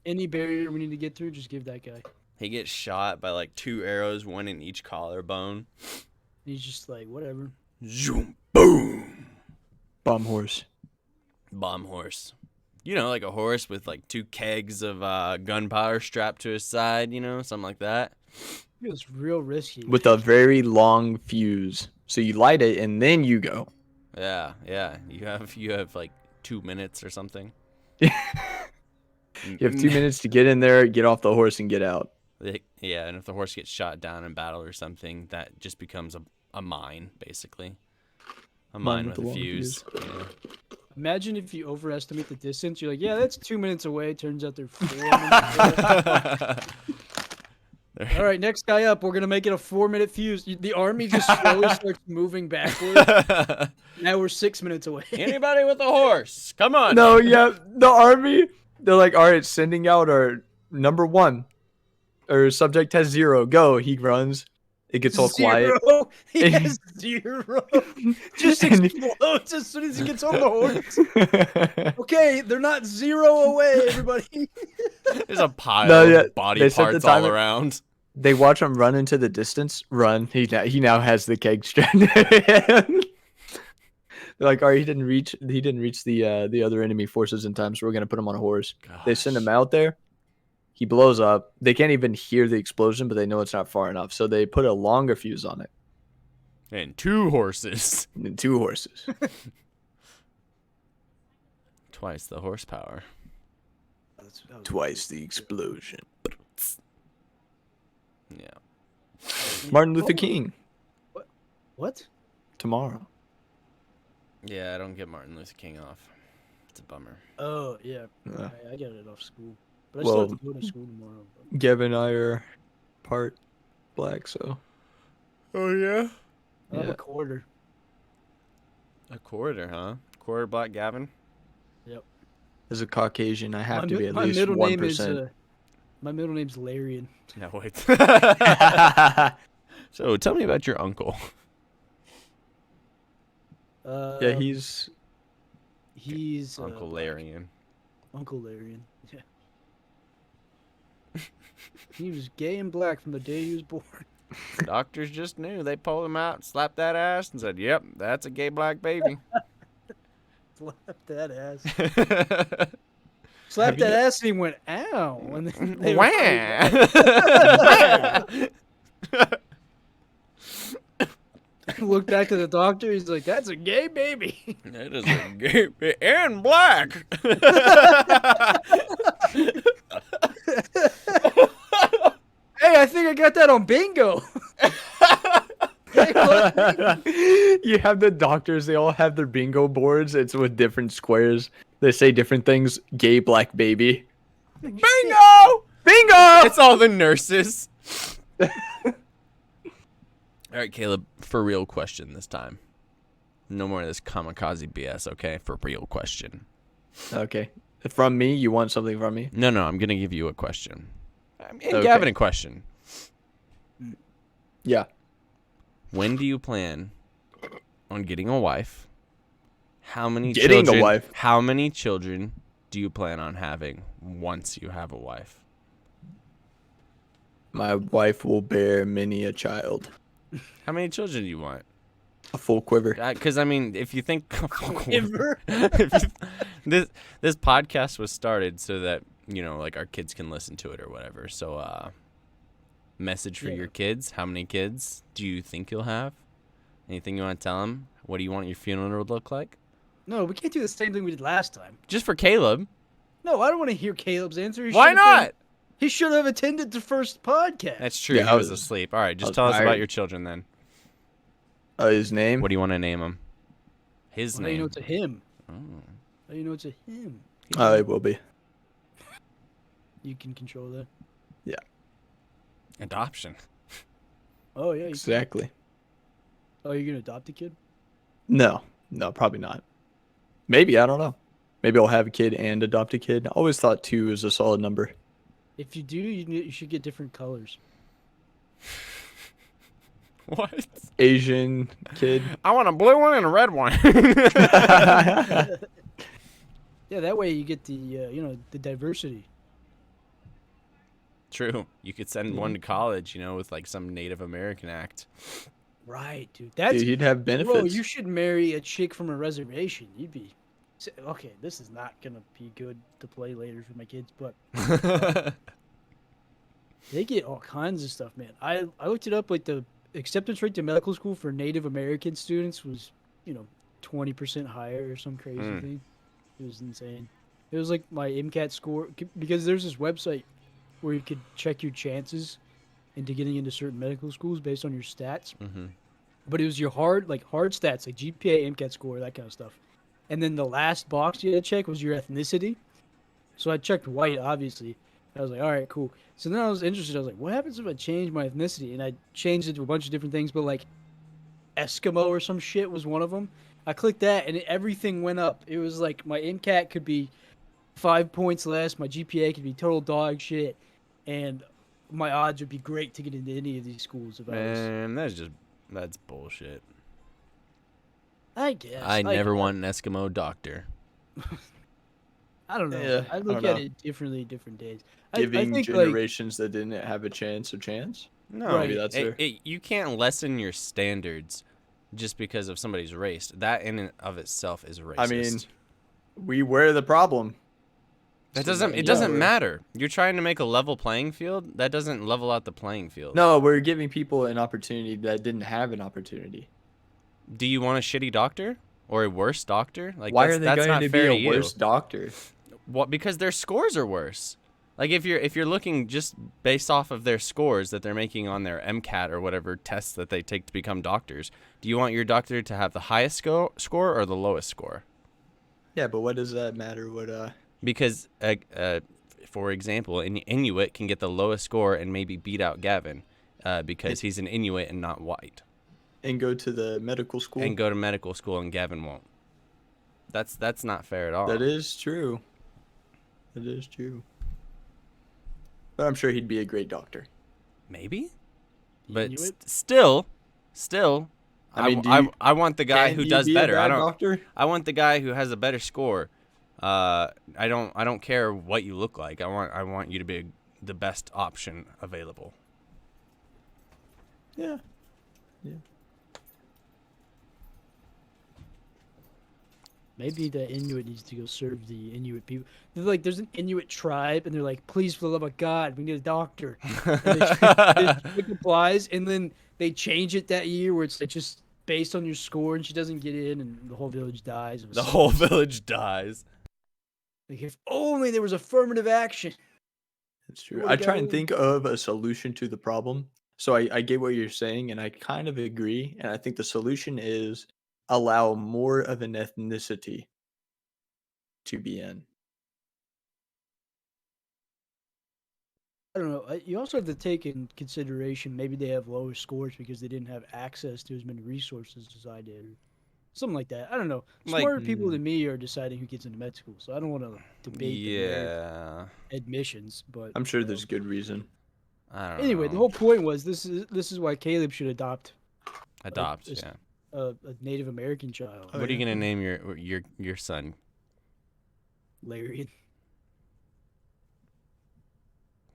Any barrier we need to get through, just give that guy. He gets shot by like 2 arrows, one in each collarbone. He's just like whatever. Zoom, boom. Bomb horse. Bomb horse. You know, like a horse with like 2 kegs of gunpowder strapped to his side, you know, something like that. It was real risky. With a very long fuse. So you light it and then you go. Yeah. You have like 2 minutes or something. You have 2 minutes to get in there, get off the horse, and get out. Yeah, and if the horse gets shot down in battle or something, that just becomes a mine, basically. A mine with a long fuse. Imagine if you overestimate the distance. You're like, yeah, that's 2 minutes away. Turns out they're 4 minutes away. Yeah. All right, next guy up. We're gonna make it a 4-minute fuse. The army just slowly starts moving backward. Now we're 6 minutes away. Anybody with a horse? Come on. No, yeah, the army. They're like, all right, sending out our number 1, or subject has 0. Go. He runs. It gets all quiet. He has 0. Just And- explodes as soon as he gets on the horse. Okay, they're not 0 away, everybody. There's a pile No, yeah, of body they set the parts all timer. around. They watch him run into the distance. Run. He now has the keg stranded. They're like, all right, he didn't reach the other enemy forces in time, so we're gonna put him on a horse. They send him out there. He blows up. They can't even hear the explosion, but they know it's not far enough, so they put a longer fuse on it. And 2 horses. And 2 horses. Twice the horsepower. Twice the explosion. Yeah. Martin Luther King What? tomorrow. Yeah, I don't get Martin Luther King off. It's a bummer. Oh yeah, Yeah. I got it off school, but I Well- still have to go to school tomorrow. Gavyn and I are part black, so Oh, yeah? I have Yeah. a quarter. A quarter, huh? Quarter black Gavin? as a Caucasian, I have to be at my least middle 1%. name is my middle name's Larion. No, wait. So, tell me about your uncle. Yeah, he's Uncle Larion. Uncle Larion. Yeah. He was gay and black from the day he was born. Doctors just knew. They pulled him out, slapped that ass, and said, yep, that's a gay black baby. Slap that ass. Wah! Slapped that ass and he went, ow. And then they looked back to the doctor. He's like, that's a gay baby. That is a gay and black. Hey, I think I got that on bingo. Hey, look. You have the doctors, they all have their bingo boards. It's with different squares. They say different things. Gay black baby. Bingo! Bingo! It's all the nurses. All right, Caleb, for real question this time. No more of this kamikaze BS, okay? For real question. Okay. From me? You want something from me? No, I'm going to give you a question. And Okay. Gavin a question. Yeah. When do you plan on getting a wife? How many Getting a children, wife? How many children do you plan on having once you have a wife? My wife will bear many a child. How many children do you want? A full quiver. Because I mean, if you think Ever? this podcast was started so that like our kids can listen to it or whatever. So, message for your kids. How many kids do you think you'll have? Anything you want to tell them? What do you want your funeral to look like? No, we can't do the same thing we did last time. Just for Caleb. No, I don't want to hear Caleb's answer. Why not? He should have attended the first podcast. That's true. Yeah, he I was was- asleep. All right, I just was tell us about tired. your children then. His name? What do you want to name him? His How do you know name. it's a him? Oh. How do you know it's a him? It will be. You can control that. Adoption. Oh, yeah. Exactly. Oh, you're going to adopt a kid? No, probably not. Maybe, I don't know. Maybe I'll have a kid and adopt a kid. I always thought 2 is a solid number. If you do, you should get different colors. What? Asian kid. I want a blue one and a red one. Yeah, that way you get the, the diversity. True. You could send one to college, with like some Native American act. Right, dude. That's Dude, he'd have benefits. Bro, you should marry a chick from a reservation. You'd be okay. This is not gonna be good to play later for my kids, but they get all kinds of stuff, man. I looked it up. Like the acceptance rate to medical school for Native American students was 20% higher or some crazy thing. It was insane. It was like my MCAT score because there's this website where you could check your chances into getting into certain medical schools based on your stats. Mm-hmm. But it was your hard stats, like GPA, MCAT score, that kind of stuff. And then the last box you had to check was your ethnicity. So I checked white, obviously. I was like, all right, cool. So then I was interested. I was like, what happens if I change my ethnicity? And I changed it to a bunch of different things, but like Eskimo or some shit was one of them. I clicked that and everything went up. It was like my MCAT could be 5 points less, my GPA could be total dog shit, and my odds would be great to get into any of these schools if I was. Man, that's bullshit. I guess. I never want an Eskimo doctor. I don't know. Yeah, I I look don't at know. it differently different days. I Giving think like generations that didn't have a chance. No, Right. Maybe that's there. you can't lessen your standards just because of somebody's race. That in and of itself is racist. I mean, we were the problem. That So doesn't. yeah, It doesn't we're- matter. You're trying to make a level playing field. That doesn't level out the playing field. No, we're giving people an opportunity that didn't have an opportunity. Do you want a shitty doctor or a worse doctor? Like, Why that's, are they that's going not to be fair a to worse you. doctor? What? Because their scores are worse. Like if you're looking just based off of their scores that they're making on their MCAT or whatever tests that they take to become doctors, do you want your doctor to have the highest score or the lowest score? Yeah, but what does that matter? Because for example, an Inuit can get the lowest score and maybe beat out Gavyn because he's an Inuit and not white. And go to the medical school? And go to medical school and Gavyn won't. That's not fair at all. That is true. That is true. But I'm sure he'd be a great doctor. Maybe? But Inuit? still, I mean, I want the guy who does better. I don't. Doctor? I want the guy who has a better score. I don't care what you look like. I want you to be the best option available. Yeah. maybe the Inuit needs to go serve the Inuit people. They're like, there's an Inuit tribe, and they're like, please, for the love of God, we need a doctor. And they complies, and then they change it that year where it's like just based on your score, and she doesn't get in, and the whole village dies. It was The so whole sad. village dies. Like, if only there was affirmative action. That's true. Would've I try got and in. think of a solution to the problem. So I get what you're saying, and I kind of agree. And I think the solution is allow more of an ethnicity to be in. I don't know. You also have to take in consideration maybe they have lower scores because they didn't have access to as many resources as I did. Or something like that. I don't know. Like- Smarter people than me are deciding who gets into med school, so I don't want to debate the merits Yeah. of admissions. But I'm sure there's good reason. I don't know. anyway, the whole point was this is why Caleb should adopt adopt. just- Yeah. a Native American child, Oh, What are you yeah. gonna name your son? Larion.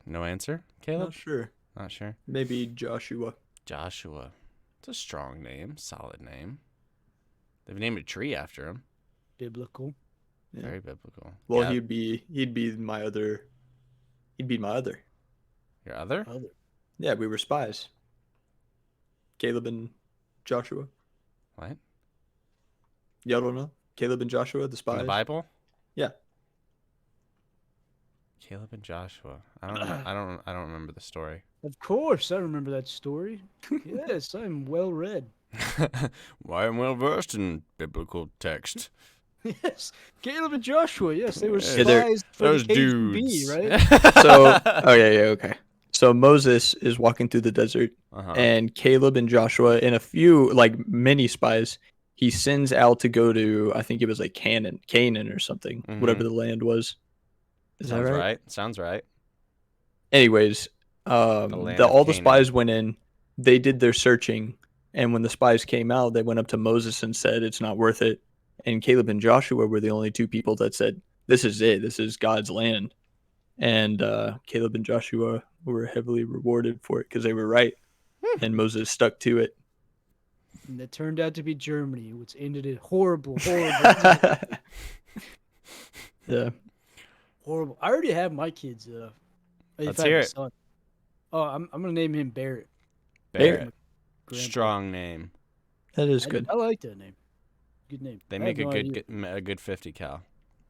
No answer, Not Caleb. sure. Not sure. Maybe Joshua. Joshua. It's a strong name. Solid name. They've named a tree after him. Biblical. Yeah. Very biblical. Well, Yeah. he'd be my other. Your other? Other. Yeah, we were spies. Caleb and Joshua. What? Y'all don't know? Caleb and Joshua, the In spies. the Bible? Yeah. Caleb and Joshua. I don't know. I don't remember the story. Of course, I remember that story. Yes, I'm well read. Why I'm well versed in biblical text. Yes, Caleb and Joshua. Yes, they were Yeah, they're- spies for Those the KGB, dudes, right? So, oh yeah, okay. So Moses is walking through the desert, Uh-huh. and Caleb and Joshua and a few like mini spies, he sends out to go to, I think it was like Canaan or something, whatever the land was. Is Sounds that right? right. Sounds right. Anyways, land of all the Canaan. spies went in, they did their searching, and when the spies came out, they went up to Moses and said it's not worth it. And Caleb and Joshua were the only two people that said, this is it, this is God's land. And Caleb and Joshua were heavily rewarded for it because they were right, and Moses stuck to it. And it turned out to be Germany, which ended it horrible, horrible, Yeah. horrible. I already have my kids. Let's hear it. Son. Oh, I'm gonna name him Barrett. Barrett. Grandpa. Strong name. That is I, good. I like that name. Good name. They I make had a no idea. a good 50 cal.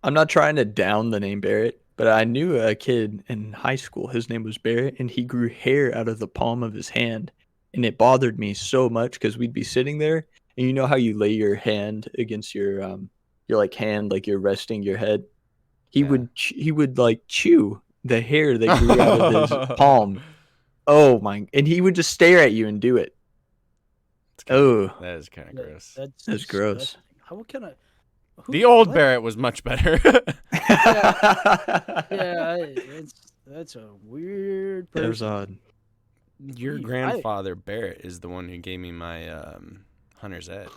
I'm not trying to down the name Barrett, but I knew a kid in high school. His name was Barrett, and he grew hair out of the palm of his hand. And it bothered me so much because we'd be sitting there, and you know how you lay your hand against your like hand, like you're resting your head. He Yeah. would like chew the hair that grew out of his palm. Oh my! And he would just stare at you and do it. Oh, That is kind of gross. That's gross. How can I? The old Barrett was much better. Yeah, that's a weird person. That was odd. Your grandfather Barrett is the one who gave me my hunter's ed.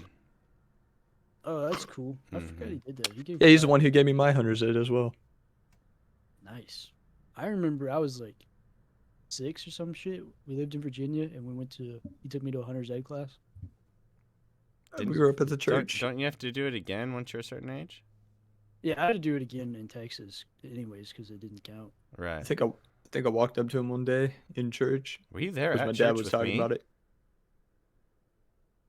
Oh, that's cool. I forgot he did that. Yeah, he's the one who gave me my hunter's ed as well. Nice. I remember I was like 6 or some shit. We lived in Virginia, and we went to. He took me to a hunter's ed class. We grew up at the church. Don't you have to do it again once you're a certain age? Yeah, I had to do it again in Texas, anyways, because it didn't count. Right. I think I walked up to him one day in church. Were you there? Because my dad was talking about it.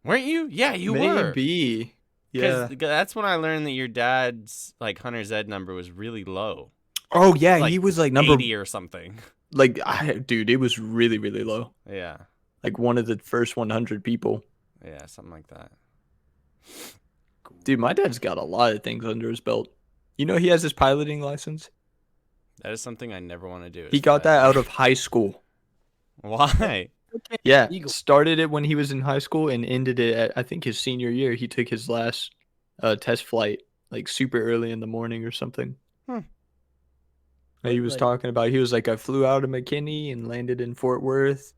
Weren't you? Yeah, you were. Maybe. Yeah. That's when I learned that your dad's like hunter's ed number was really low. Oh yeah, he was like number 80 or something. Like, dude, it was really, really low. Yeah. Like one of the first 100 people. Yeah, something like that. Dude, my dad's got a lot of things under his belt. You know, he has his piloting license. That is something I never want to do. He got that out of high school. Why? Yeah, started it when he was in high school and ended it at, I think, his senior year. He took his last test flight like super early in the morning or something. He was talking about, he was like, I flew out of McKinney and landed in Fort Worth,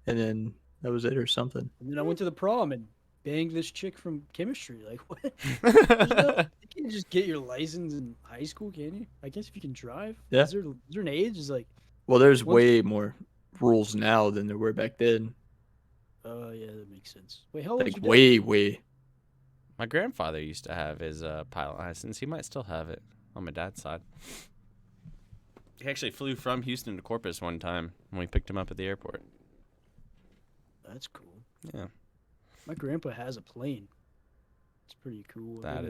and then that was it or something. And then I went to the prom and banged this chick from chemistry. Like, what? You can't just get your license in high school, can you? I guess if you can drive. Yeah. Is there an age? Is like. Well, there's way more rules now than there were back then. Oh, yeah, that makes sense. Wait, how old Like, is your dad? way. My grandfather used to have his pilot license. He might still have it on my dad's side. He actually flew from Houston to Corpus one time when we picked him up at the airport. That's cool. Yeah. My grandpa has a plane. It's pretty cool. That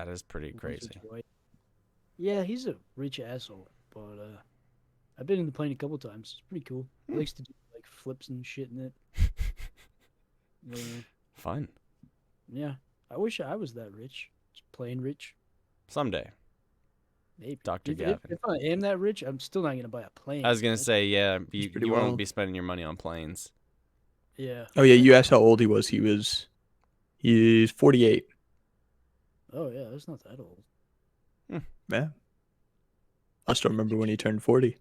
is pretty crazy. Yeah, he's a rich asshole, but I've been in the plane a couple times. It's pretty cool. He likes to do like flips and shit in it. Fun. Yeah, I wish I was that rich. Just plane rich. Someday. Maybe. Dr. Gavyn. If I am that rich, I'm still not gonna buy a plane. I was gonna say, yeah, you wild. won't be spending your money on planes. Yeah. Oh, yeah, you asked how old he was. He's 48. Oh, yeah, that's not that old. Yeah. I still remember when he turned 40.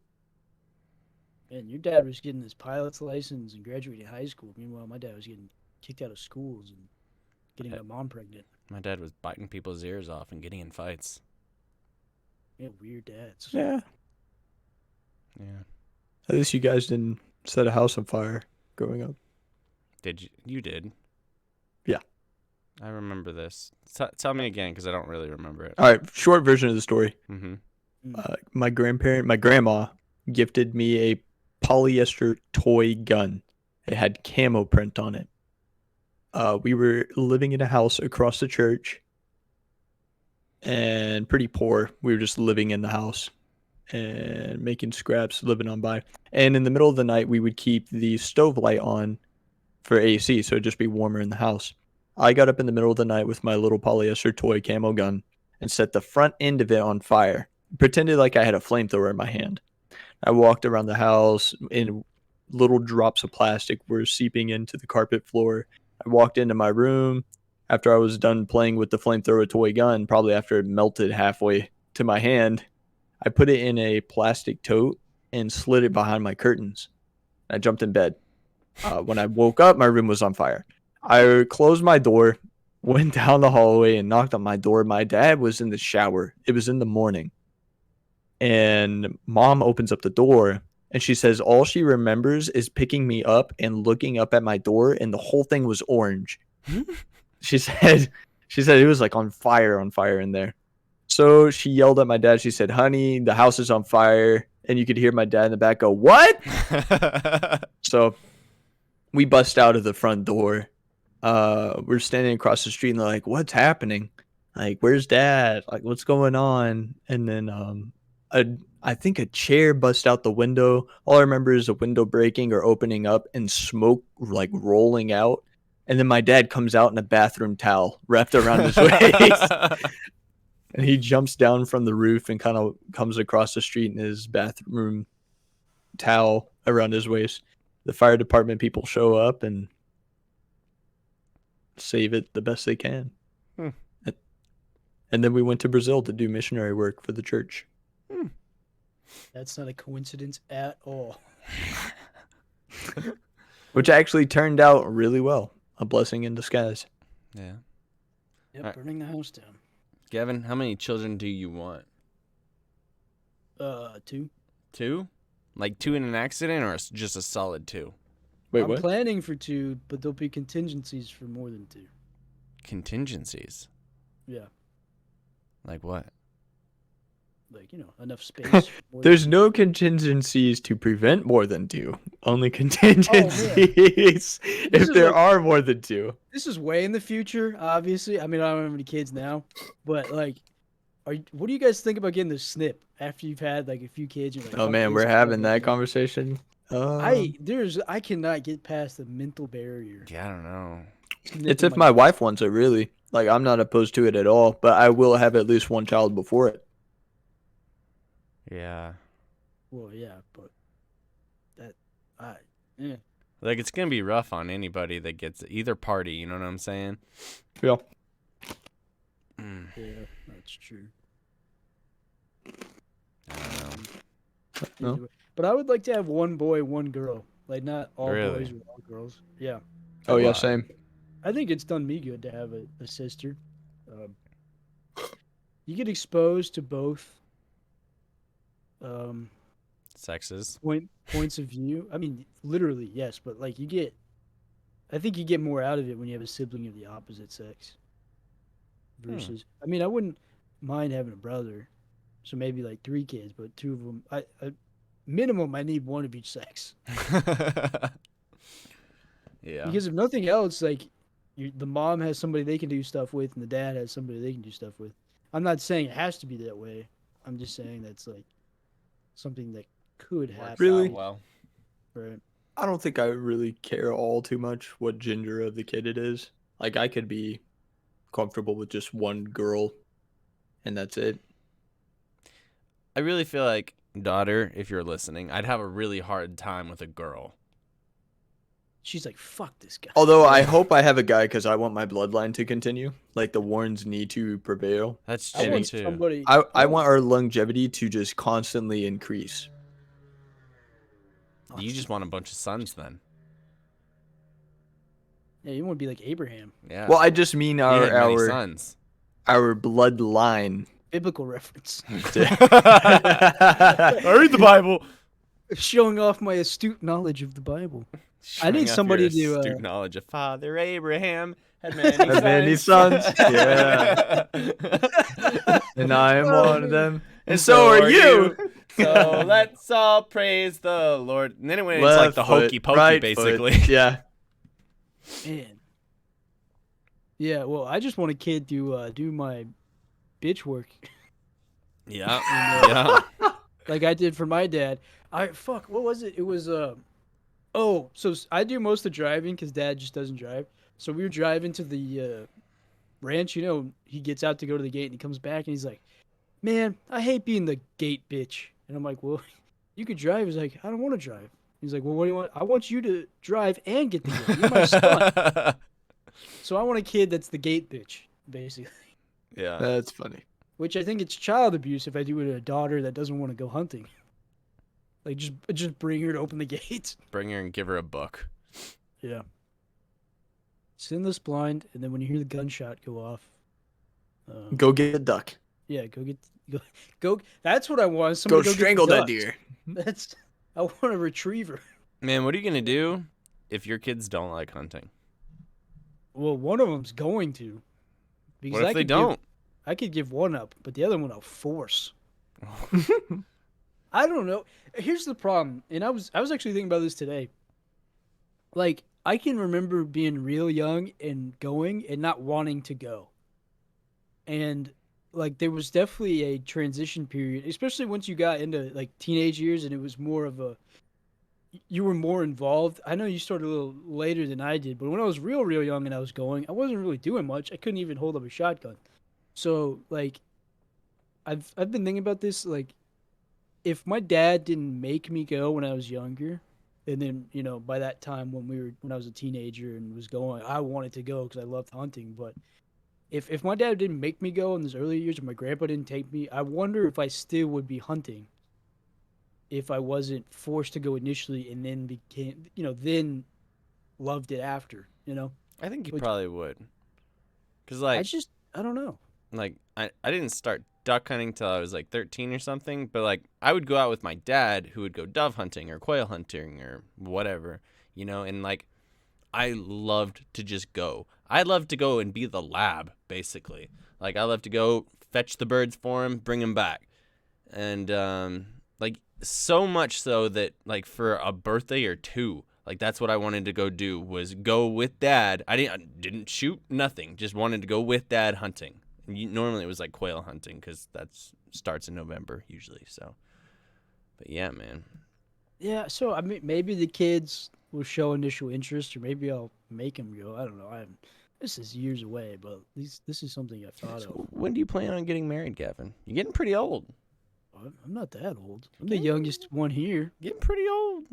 Man, your dad was getting his pilot's license and graduating high school. Meanwhile, my dad was getting kicked out of schools and getting my mom pregnant. My dad was biting people's ears off and getting in fights. Yeah, weird dads. Yeah. Yeah. At least you guys didn't set a house on fire growing up. Did you? You did. Yeah. I remember this. Tell me again, because I don't really remember it. All right, short version of the story. Mm-hmm. My grandma gifted me a polyester toy gun. It had camo print on it. We were living in a house across the church and pretty poor. We were just living in the house and making scraps, living on by. And in the middle of the night, we would keep the stove light on for AC, so it'd just be warmer in the house. I got up in the middle of the night with my little polyester toy camo gun and set the front end of it on fire. Pretended like I had a flamethrower in my hand. I walked around the house and little drops of plastic were seeping into the carpet floor. I walked into my room after I was done playing with the flamethrower toy gun, probably after it melted halfway to my hand. I put it in a plastic tote and slid it behind my curtains. I jumped in bed. When I woke up, my room was on fire. I closed my door, went down the hallway, and knocked on my door. My dad was in the shower. It was in the morning. And Mom opens up the door, and she says all she remembers is picking me up and looking up at my door, and the whole thing was orange. She said it was like on fire in there. So she yelled at my dad. She said, "Honey, the house is on fire." And you could hear my dad in the back go, "What?" So we bust out of the front door. We're standing across the street and they're like, "What's happening? Like, where's Dad? Like, what's going on?" And then I think a chair bust out the window. All I remember is a window breaking or opening up and smoke like rolling out. And then my dad comes out in a bathroom towel wrapped around his waist. and he jumps down from the roof and kind of comes across the street in his bathroom towel around his waist. The fire department people show up and save it the best they can. Hmm. And then we went to Brazil to do missionary work for the church. That's not a coincidence at all. Which actually turned out really well. A blessing in disguise. Yeah. Yep, Alright. burning the house down. Gavyn, how many children do you want? 2. 2? Like 2 in an accident, or just a solid 2? Wait, I'm what? planning for 2, but there'll be contingencies for more than 2. Contingencies? Yeah, Like what? like enough space. more There's no contingencies to prevent more than 2. Only contingencies if is there like- are more than 2. This is way in the future, obviously. I mean, I don't have any kids now, but like, what do you guys think about getting the snip after you've had like a few kids? You're like, Oh "Fuck man, this, we're I'm having gonna that do it." conversation. I cannot get past the mental barrier. Yeah, I don't know. It's if my wife wants it, really. Like, I'm not opposed to it at all, but I will have at least one child before it. Yeah. Well, yeah, but yeah. Like, it's going to be rough on anybody that gets it. Either party, you know what I'm saying? Yeah. Mm, Yeah, that's true. I don't know. No. Either way. But I would like to have one boy, one girl. Like not all Really? boys or all girls. Yeah. Oh, yeah, Wow. same. I think it's done me good to have a sister. You get exposed to both Sexes. points of view. I mean, literally, yes, but like I think you get more out of it when you have a sibling of the opposite sex. Versus, I mean, I wouldn't mind having a brother, so maybe like 3 kids, but 2 of them. I minimum, I need 1 of each sex. Yeah. Because if nothing else, like the mom has somebody they can do stuff with, and the dad has somebody they can do stuff with. I'm not saying it has to be that way. I'm just saying that's like something that could happen. Really? Well. Right. I don't think I really care all too much what gender of the kid it is. Like, I could be comfortable with just one girl, and that's it. I really feel like, daughter, if you're listening, I'd have a really hard time with a girl. She's like, fuck this guy. Although I hope I have a guy because I want my bloodline to continue. Like, the Warrens need to prevail. That's I true, want too. somebody. I want our longevity to just constantly increase. You just want a bunch of sons, then. Yeah, you want to be like Abraham. Yeah. Well, I just mean You had many our sons. bloodline. Biblical reference. I read the Bible. Showing off my astute knowledge of the Bible. I need Showing off somebody your to, astute knowledge of Father Abraham had many Had many sons. Yeah. Yeah. And I am Oh, one of man. them. And so are you. So let's all praise the Lord. And then it went into like the Left foot, hokey pokey, right basically. foot. Yeah. Man. Yeah, well, I just want a kid to do my bitch work Yeah. And, Yeah. like I did for my dad. What was it? It was I do most of the driving because dad just doesn't drive. So we were driving to the ranch. He gets out to go to the gate and he comes back and he's like, "Man, I hate being the gate bitch." And I'm like, "Well, you could drive." He's like, "I don't want to drive." He's like, "Well, what do you want?" "I want you to drive and get the gate. You're my son." So I want a kid that's the gate bitch, basically. Yeah. That's funny. Which I think it's child abuse if I do it to a daughter that doesn't want to go hunting. Like just bring her to open the gates. Bring her and give her a book. Yeah. Sinless blind, and then when you hear the gunshot go off, Go get a duck. yeah, go. That's what I want. Go Somebody get strangle the that duck. deer. I want a retriever. Man, what are you going to do if your kids don't like hunting? Well, one of them's going to. Because What if they don't? I could give one up, but the other one I'll force. I don't know. Here's the problem, and I was actually thinking about this today. Like, I can remember being real young and going and not wanting to go. And like there was definitely a transition period, especially once you got into like teenage years and it was more of you were more involved. I know you started a little later than I did, but when I was real young and I was going, I wasn't really doing much. I couldn't even hold up a shotgun. So like I've been thinking about this. Like, if my dad didn't make me go when I was younger, and then by that time when I was a teenager and was going, I wanted to go because I loved hunting. But if my dad didn't make me go in those early years, or my grandpa didn't take me, I wonder if I still would be hunting if I wasn't forced to go initially and then became then loved it after. I think you Which probably would. Cause I don't know. I didn't start duck hunting till I was like 13 or something, but like I would go out with my dad who would go dove hunting or quail hunting or whatever, and like I loved to just go. I loved to go and be the lab, basically. Like I loved to go fetch the birds for him, bring them back. And like so much so that like for a birthday or two, like that's what I wanted to go do was go with dad. I didn't shoot nothing, just wanted to go with dad hunting. And normally it was like quail hunting because that starts in November usually. So, but yeah, man. Yeah, so I mean, maybe the kids will show initial interest, or maybe I'll make them go. I don't know. This is years away, but this is something I've thought So of. when do you plan on getting married, Gavin? You're getting pretty old. I'm not that old. I'm the youngest one here. Getting pretty old.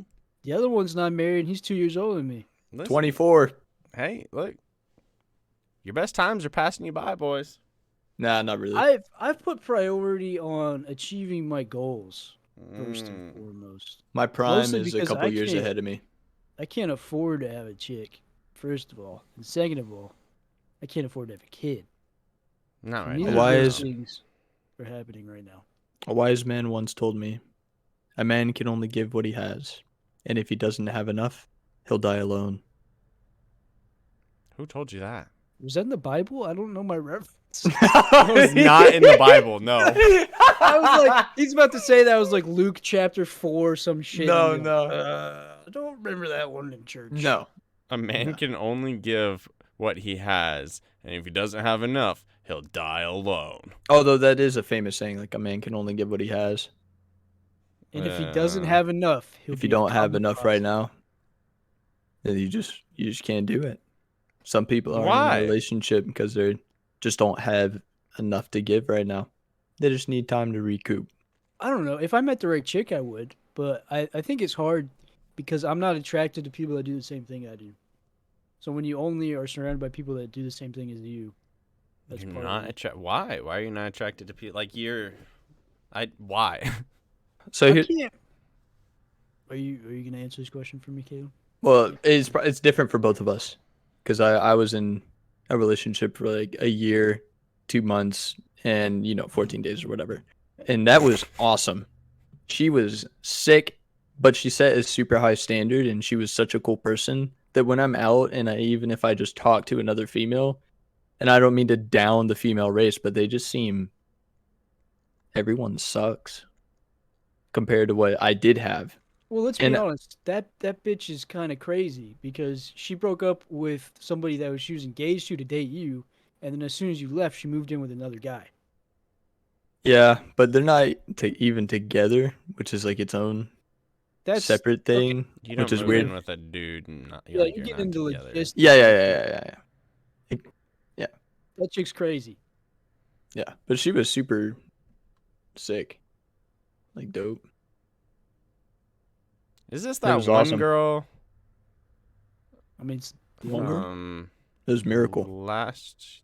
The other one's not married, and he's 2 years older than me. Listen, 24. Hey, look. Your best times are passing you by, boys. Nah, not really. I've put priority on achieving my goals first and Mm. foremost. My prime Mostly is a because couple I years can't- ahead of me. I can't afford to have a chick, first of all, and second of all, I can't afford to have a kid. Not right Neither now. Why of those is- things are happening right now. A wise man once told me, a man can only give what he has, and if he doesn't have enough, he'll die alone. Who told you that? Was that in the Bible? I don't know my reference. That was not in the Bible, no. I was like, he's about to say that was like Luke chapter 4 or some shit. No, and no. I don't remember that one in church. No. A man No. can only give what he has, and if he doesn't have enough, he'll die alone. Although that is a famous saying, like a man can only give what he has. And if he doesn't Uh, have enough, he'll If you be a don't have enough right kamikaze. now, then you just can't do it. Some people aren't Why? in a relationship because they just don't have enough to give right now. They just need time to recoup. I don't know. If I met the right chick, I would. But I think it's hard because I'm not attracted to people that do the same thing I do. So when you only are surrounded by people that do the same thing as you, that's You're part not of it. attracted. Why? Why are you not attracted to people? Like why? So I here, can't. Are you gonna answer this question for me, Caleb? well, it's different for both of us, because I was in a relationship for like a year, 2 months, and 14 days or whatever, and that was awesome. She was sick, but she set a super high standard, and she was such a cool person that when I'm out and even if I just talk to another female, and I don't mean to down the female race, but they just seem everyone sucks compared to what I did have. Well, let's be And honest. That bitch is kind of crazy because she broke up with somebody that she was engaged to date you, and then as soon as you left, she moved in with another guy. yeah, but they're not even together, which is like its own That's separate thing, You don't which is move weird. in with a dude and not, Yeah, like, you you're get not into together. logistics. Yeah. That chick's crazy. Yeah, but she was super sick, like dope. Is this It that was one awesome. girl? I mean, it's One girl? From It was Miracle. last.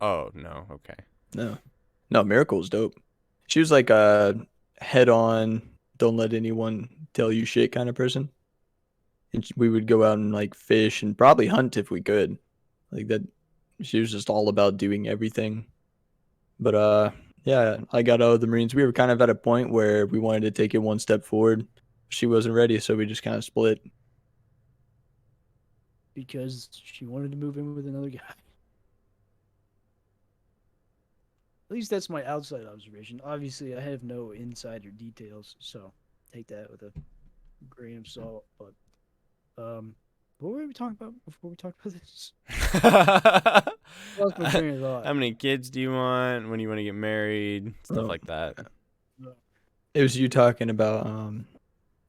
Oh no. Okay. No, Miracle was dope. She was like a head on, don't let anyone tell you shit kind of person. And we would go out and like fish and probably hunt if we could. Like that, she was just all about doing everything. But yeah, I got out of the Marines. We were kind of at a point where we wanted to take it one step forward. She wasn't ready, so we just kind of split. because she wanted to move in with another guy. At least that's my outside observation. Obviously, I have no insider details, so take that with a grain of salt. But what were we talking about before we talked about this? Lost my train of thought. How many kids do you want? When do you want to get married? Stuff Oh. like that. It was you talking about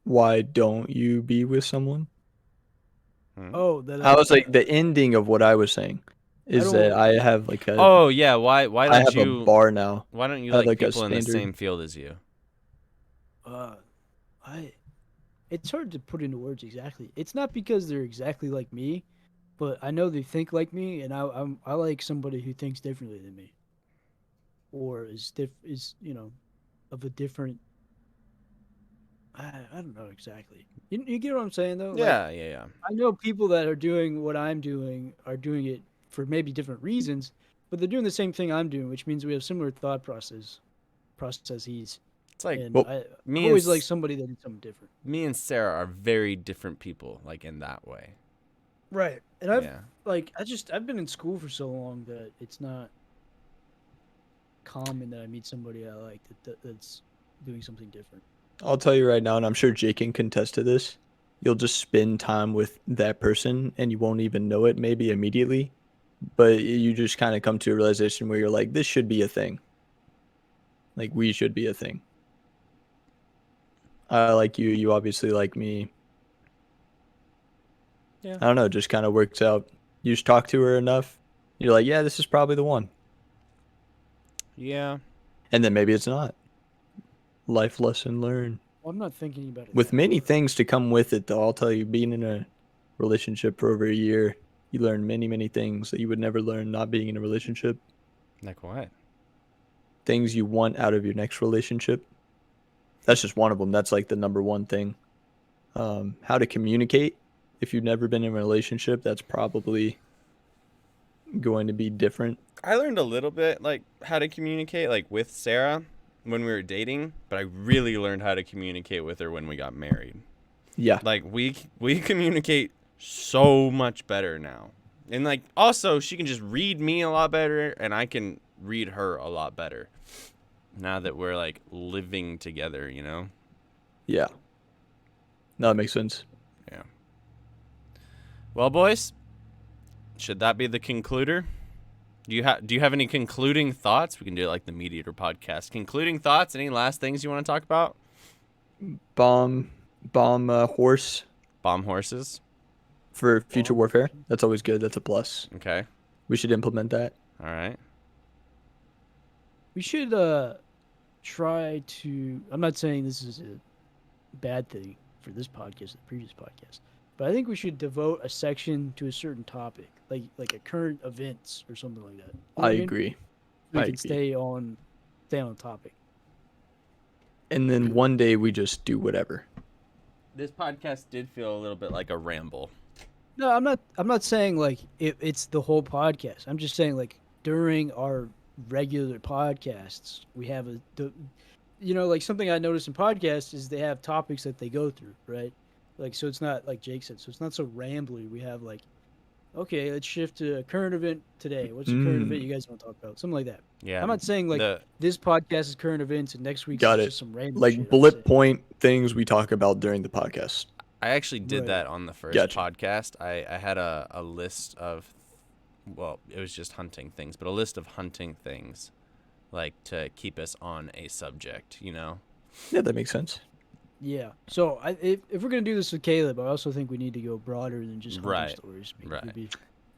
why don't you be with someone? Oh, that I was like the ending of what I was saying is don't- that I have like a Oh yeah, why I don't have a you bar now. why don't you I have like like a people in the standard. same field as you? Uh, it's hard to put into words exactly. It's not because they're exactly like me, but I know they think like me, and I like somebody who thinks differently than me, or is of a different. I don't know exactly. You get what I'm saying though? Like Yeah. I know people that are doing what I'm doing are doing it for maybe different reasons, but they're doing the same thing I'm doing, which means we have similar thought processes. It's like And Well, I've always liked somebody that did something different. me and Sarah are very different people, like in that way. Right. And Yeah. I've been in school for so long that it's not common that I meet somebody I like that's doing something different. I'll tell you right now, and I'm sure Jake can contest to this. You'll just spend time with that person and you won't even know it maybe immediately, but you just kind of come to a realization where you're like, this should be a thing. Like, we should be a thing. I like you. You obviously like me. Yeah. I don't know. It just kind of works out. You just talk to her enough. You're like, yeah, this is probably the one. Yeah. And then maybe it's not. Life lesson learned. Well, I'm not thinking about it. With that many hard. things to come with it, though, I'll tell you, being in a relationship for over a year, you learn many, many things that you would never learn not being in a relationship. Like what? Things you want out of your next relationship. That's just one of them. That's like the number one thing. How to communicate. If you've never been in a relationship, that's probably going to be different. I learned a little bit like how to communicate like with Sarah when we were dating, but I really learned how to communicate with her when we got married. Yeah. Like we communicate so much better now. And like also she can just read me a lot better and I can read her a lot better. Now that we're like living together, you know? Yeah. No, that makes sense. Yeah. Well, boys, should that be the concluder? Do you have any concluding thoughts? We can do it like the Meat Eater podcast. Concluding thoughts? Any last things you want to talk about? Bomb horse Bomb horses. for future warfare. That's always good. That's a plus. Okay. We should implement that. All right. We should try to. I'm not saying this is a bad thing for this podcast, the previous podcast, but I think we should devote a section to a certain topic, like a current events or something like that. You know what I mean? agree. We I can agree. stay on topic. And then one day we just do whatever. This podcast did feel a little bit like a ramble. No, I'm not saying like it's the whole podcast. I'm just saying like during our regular podcasts, we have like something I noticed in podcasts is they have topics that they go through, right? Like so it's not like Jake said, so it's not so rambly. We have like, okay, let's shift to a current event today. What's the current event you guys want to talk about? Something like that. Yeah. I'm not saying like this podcast is current events and next week's Got is it. just some random Like shit. I'm bullet saying. point things we talk about during the podcast. I actually did Right. that on the first Gotcha. podcast. I had a list of, well, it was just hunting things, but a list of hunting things, like to keep us on a subject, you know? Yeah, that makes sense. Yeah. So if we're gonna do this with Caleb, I also think we need to go broader than just hunting Right. stories. Right. Maybe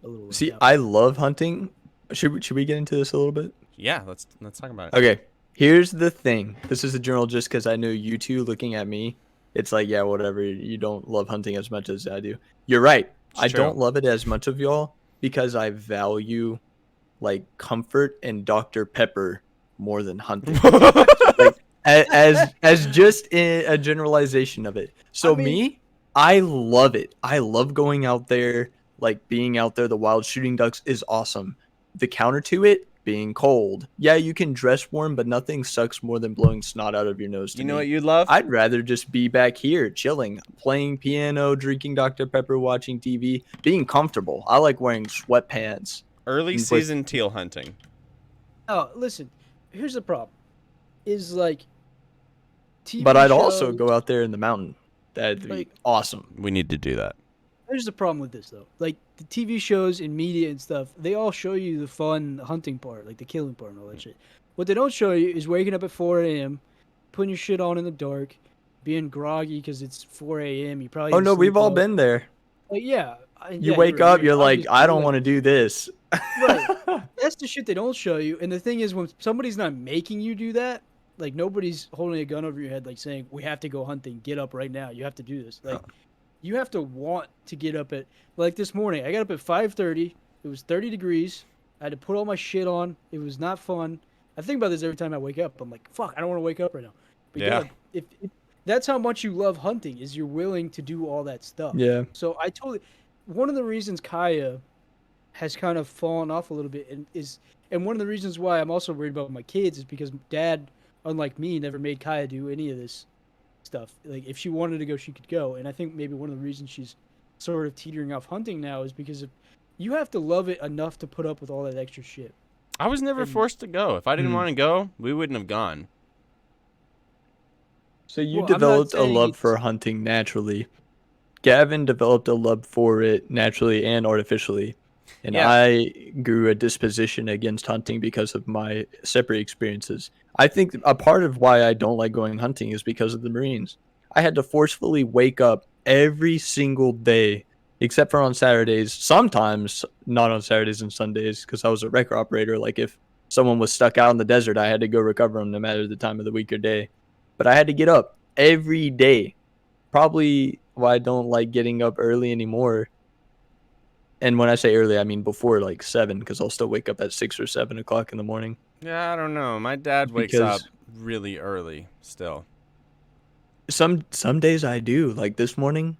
a little. See, in-depth. I love hunting. Should we get into this a little bit? Yeah, let's talk about it. Okay. Here's the thing. This is a general just because I know you two looking at me. It's like, yeah, whatever. You don't love hunting as much as I do. You're right. I true. don't love it as much of y'all because I value like comfort and Dr. Pepper more than hunting. Like as just a generalization of it. So I mean- me, I love it. I love going out there, like being out there. The wild shooting ducks is awesome. The counter to it being cold. Yeah, you can dress warm, but nothing sucks more than blowing snot out of your nose. To You know me. what you'd love? I'd rather just be back here chilling, playing piano, drinking Dr. Pepper, watching TV, being comfortable. I like wearing sweatpants. Early But- season teal hunting. Oh, listen. Here's the problem. Is like. TV But I'd also shows- go out there in the mountain. That'd be Like- awesome. We need to do that. Here's the problem with this though. Like the TV shows and media and stuff, they all show you the fun hunting part, like the killing part and all that shit. What they don't show you is waking up at 4 a.m., putting your shit on in the dark, being groggy because it's 4 a.m. You probably Oh didn't no, we've sleep all well. been there. Like, yeah, You Yeah, wake you're up, you're like, obviously I you're don't like, want to do this. right. That's the shit they don't show you. And the thing is, when somebody's not making you do that, like nobody's holding a gun over your head, like saying, "We have to go hunting. Get up right now. You have to do this." Like, you have to want to get up at like this morning. I got up at 5:30. It was 30 degrees. I had to put all my shit on. It was not fun. I think about this every time I wake up. I'm like, "Fuck, I don't want to wake up right now." But you Yeah. gotta, if that's how much you love hunting, is you're willing to do all that stuff. Yeah. So I totally. One of the reasons Kaya has kind of fallen off a little bit and one of the reasons why I'm also worried about my kids is because dad, unlike me, never made Kaya do any of this stuff. Like if she wanted to go, she could go. And I think maybe one of the reasons she's sort of teetering off hunting now is because of, you have to love it enough to put up with all that extra shit. I was never And- forced to go. If I didn't Hmm. want to go, we wouldn't have gone. So you Well, I'm not developed a saying love it's- for hunting naturally. Gavin developed a love for it naturally and artificially. And Yeah. I grew a disposition against hunting because of my separate experiences. I think a part of why I don't like going hunting is because of the Marines. I had to forcefully wake up every single day, except for on Saturdays, sometimes not on Saturdays and Sundays, because I was a wrecker operator. Like if someone was stuck out in the desert, I had to go recover them no matter the time of the week or day. But I had to get up every day. Probably why I don't like getting up early anymore. And when I say early, I mean before like 7, because I'll still wake up at 6 or 7 o'clock in the morning. Yeah, I don't know. My dad wakes up Because really early still. some days I do. Like this morning,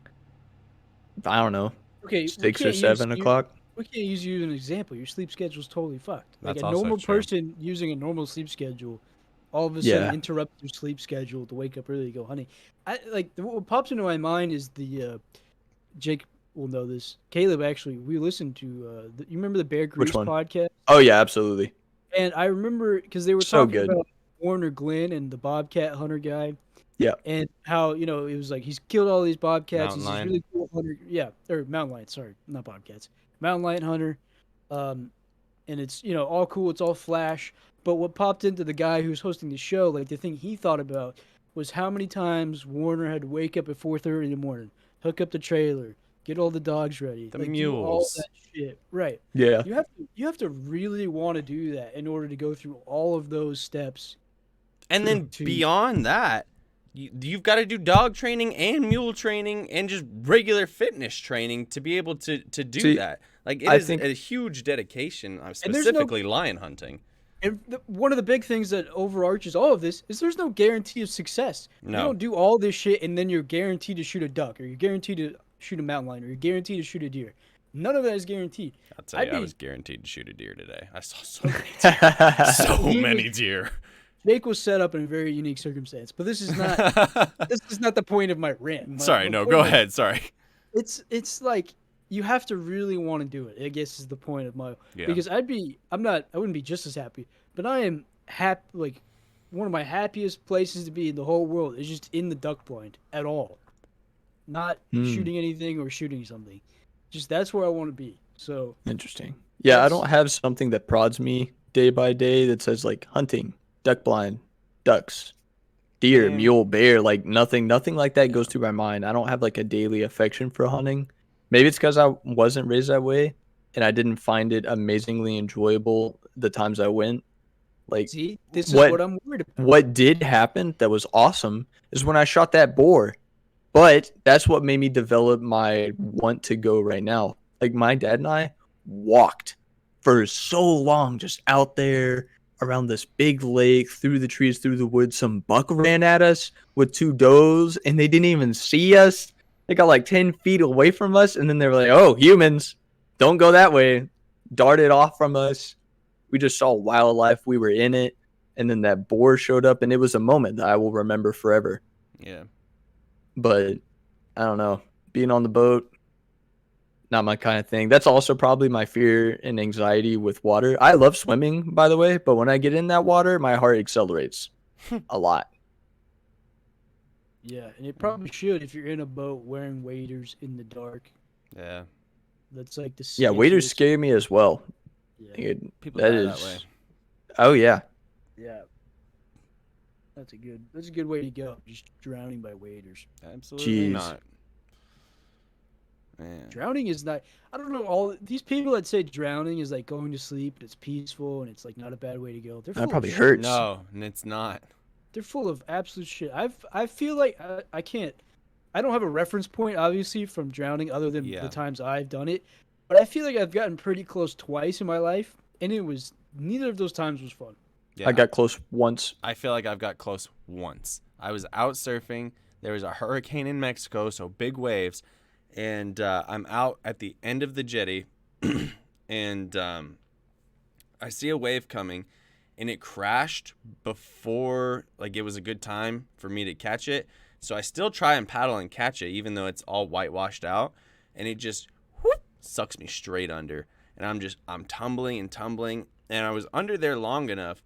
I don't know, Okay, 6 or 7 o'clock. we can't use you as an example. Your sleep schedule's totally fucked. Like That's a also normal true. person using a normal sleep schedule, all of a Yeah. sudden interrupt your sleep schedule to wake up early to go hunting. I like what pops into my mind is the Jake will know this. Caleb actually, we listened to you remember the Bear Grylls one? podcast, Oh yeah, absolutely. and I remember because they were So talking good. about Warner Glenn and the Bobcat hunter guy. Yeah. And how, it was like he's killed all these bobcats. Mountain He's this lion. really cool hunter. Yeah, or mountain lion. Sorry, not bobcats. Mountain lion hunter. And it's all cool. It's all flash. But what popped into the guy who's hosting the show, like the thing he thought about was how many times Warner had to wake up at 4:30 in the morning, hook up the trailer, get all the dogs ready, The like do all mules. that shit. Right. Yeah. You have to really want to do that in order to go through all of those steps. And then to- beyond that, you've got to do dog training and mule training and just regular fitness training to be able to do See, that. Like it I is think- a huge dedication, there's no- specifically lion hunting. And one of the big things that overarches all of this is there's no guarantee of success. No. You don't do all this shit and then you're guaranteed to shoot a duck, or you're guaranteed to shoot a mountain lion, or you're guaranteed to shoot a deer. None of that is guaranteed. I'll tell you, I be- was guaranteed to shoot a deer today. I saw so many deer. So He many was- deer. Jake was set up in a very unique circumstance, but this is not the point of my rant. Sorry, My no, point go is- ahead. Sorry. It's like you have to really want to do it. I guess is the point of my Yeah. because I wouldn't be just as happy, but I am happy. Like one of my happiest places to be in the whole world is just in the duck blind at all, not shooting anything or shooting something. Just that's where I want to be. So Interesting. Yeah, I That's- don't have something that prods me day by day that says like hunting, duck blind, ducks, deer, Yeah. mule, bear, like nothing like that goes through my mind. I don't have like a daily affection for hunting. Maybe it's because I wasn't raised that way and I didn't find it amazingly enjoyable the times I went. Like see, this is What- what I'm worried about. what did happen that was awesome is when I shot that boar. But that's what made me develop my want to go right now. Like my dad and I walked for so long just out there around this big lake, through the trees, through the woods. Some buck ran at us with 2 does and they didn't even see us. They got like 10 feet away from us and then they were like, oh, humans, don't go that way. Darted off from us. We just saw wildlife. We were in it. And then that boar showed up and it was a moment that I will remember forever. Yeah. But I don't know. Being on the boat, not my kind of thing. That's also probably my fear and anxiety with water. I love swimming, by the way, but when I get in that water, my heart accelerates a lot. Yeah, and it probably should if you're in a boat wearing waders in the dark. Yeah. That's like the Yeah, waders sketchiest- scare me as well. Yeah, People That die is. that way. Oh yeah. yeah. That's a good way to go. Just drowning by waders. Absolutely Jeez. not. Man. Drowning is not. I don't know. All these people that say drowning is like going to sleep and it's peaceful and it's like not a bad way to go. They're That full probably of shit. hurts. No, and it's not. They're full of absolute shit. I feel like I can't. I don't have a reference point obviously from drowning other than Yeah. the times I've done it, but I feel like I've gotten pretty close twice in my life, and it was neither of those times was fun. Yeah, I got close once. I feel like I've got close once. I was out surfing. There was a hurricane in Mexico, so big waves. And I'm out at the end of the jetty. And I see a wave coming. And it crashed before, like, it was a good time for me to catch it. So I still try and paddle and catch it, even though it's all whitewashed out. And it just whoop, sucks me straight under. And I'm tumbling and tumbling. And I was under there long enough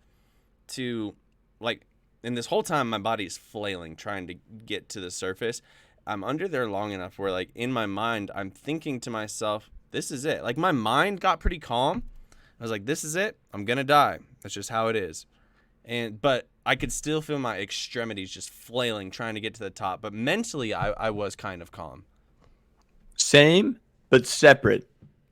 to, like, and this whole time my body is flailing trying to get to the surface. I'm under there long enough where, like, in my mind I'm thinking to myself, this is it. Like, my mind got pretty calm. I was like, this is it. I'm gonna die. That's just how it is. But I could still feel my extremities just flailing trying to get to the top, but mentally I was kind of calm. Same, but separate.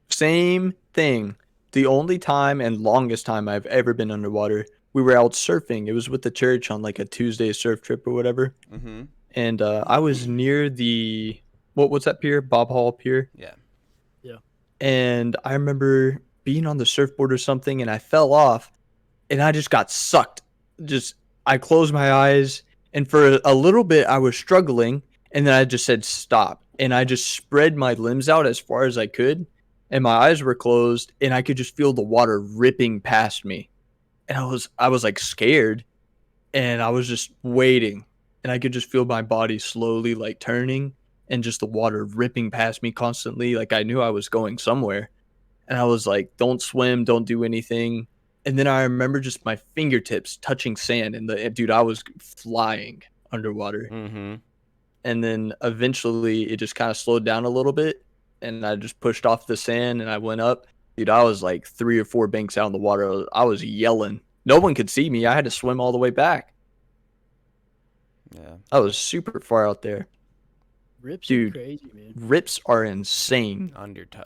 Same thing. The only time and longest time I've ever been underwater, we were out surfing. It was with the church on like a Tuesday surf trip or whatever. Mm-hmm. And I was near the what's that pier? Bob Hall Pier. Yeah. And I remember being on the surfboard or something, and I fell off, and I just got sucked. I closed my eyes, and for a little bit I was struggling, and then I just said stop, and I just spread my limbs out as far as I could, and my eyes were closed, and I could just feel the water ripping past me, and I was like scared, and I was just waiting, and I could just feel my body slowly like turning, and just the water ripping past me constantly. Like I knew I was going somewhere, and I was like, don't swim, don't do anything. And then I remember just my fingertips touching sand, and dude, I was flying underwater. Mm-hmm. And then eventually it just kind of slowed down a little bit, and I just pushed off the sand and I went up. Dude, I was like 3 or 4 banks out in the water. I was yelling. No one could see me. I had to swim all the way back. Yeah. I was super far out there. Rips Dude. are crazy, man. Rips are insane. Undertow.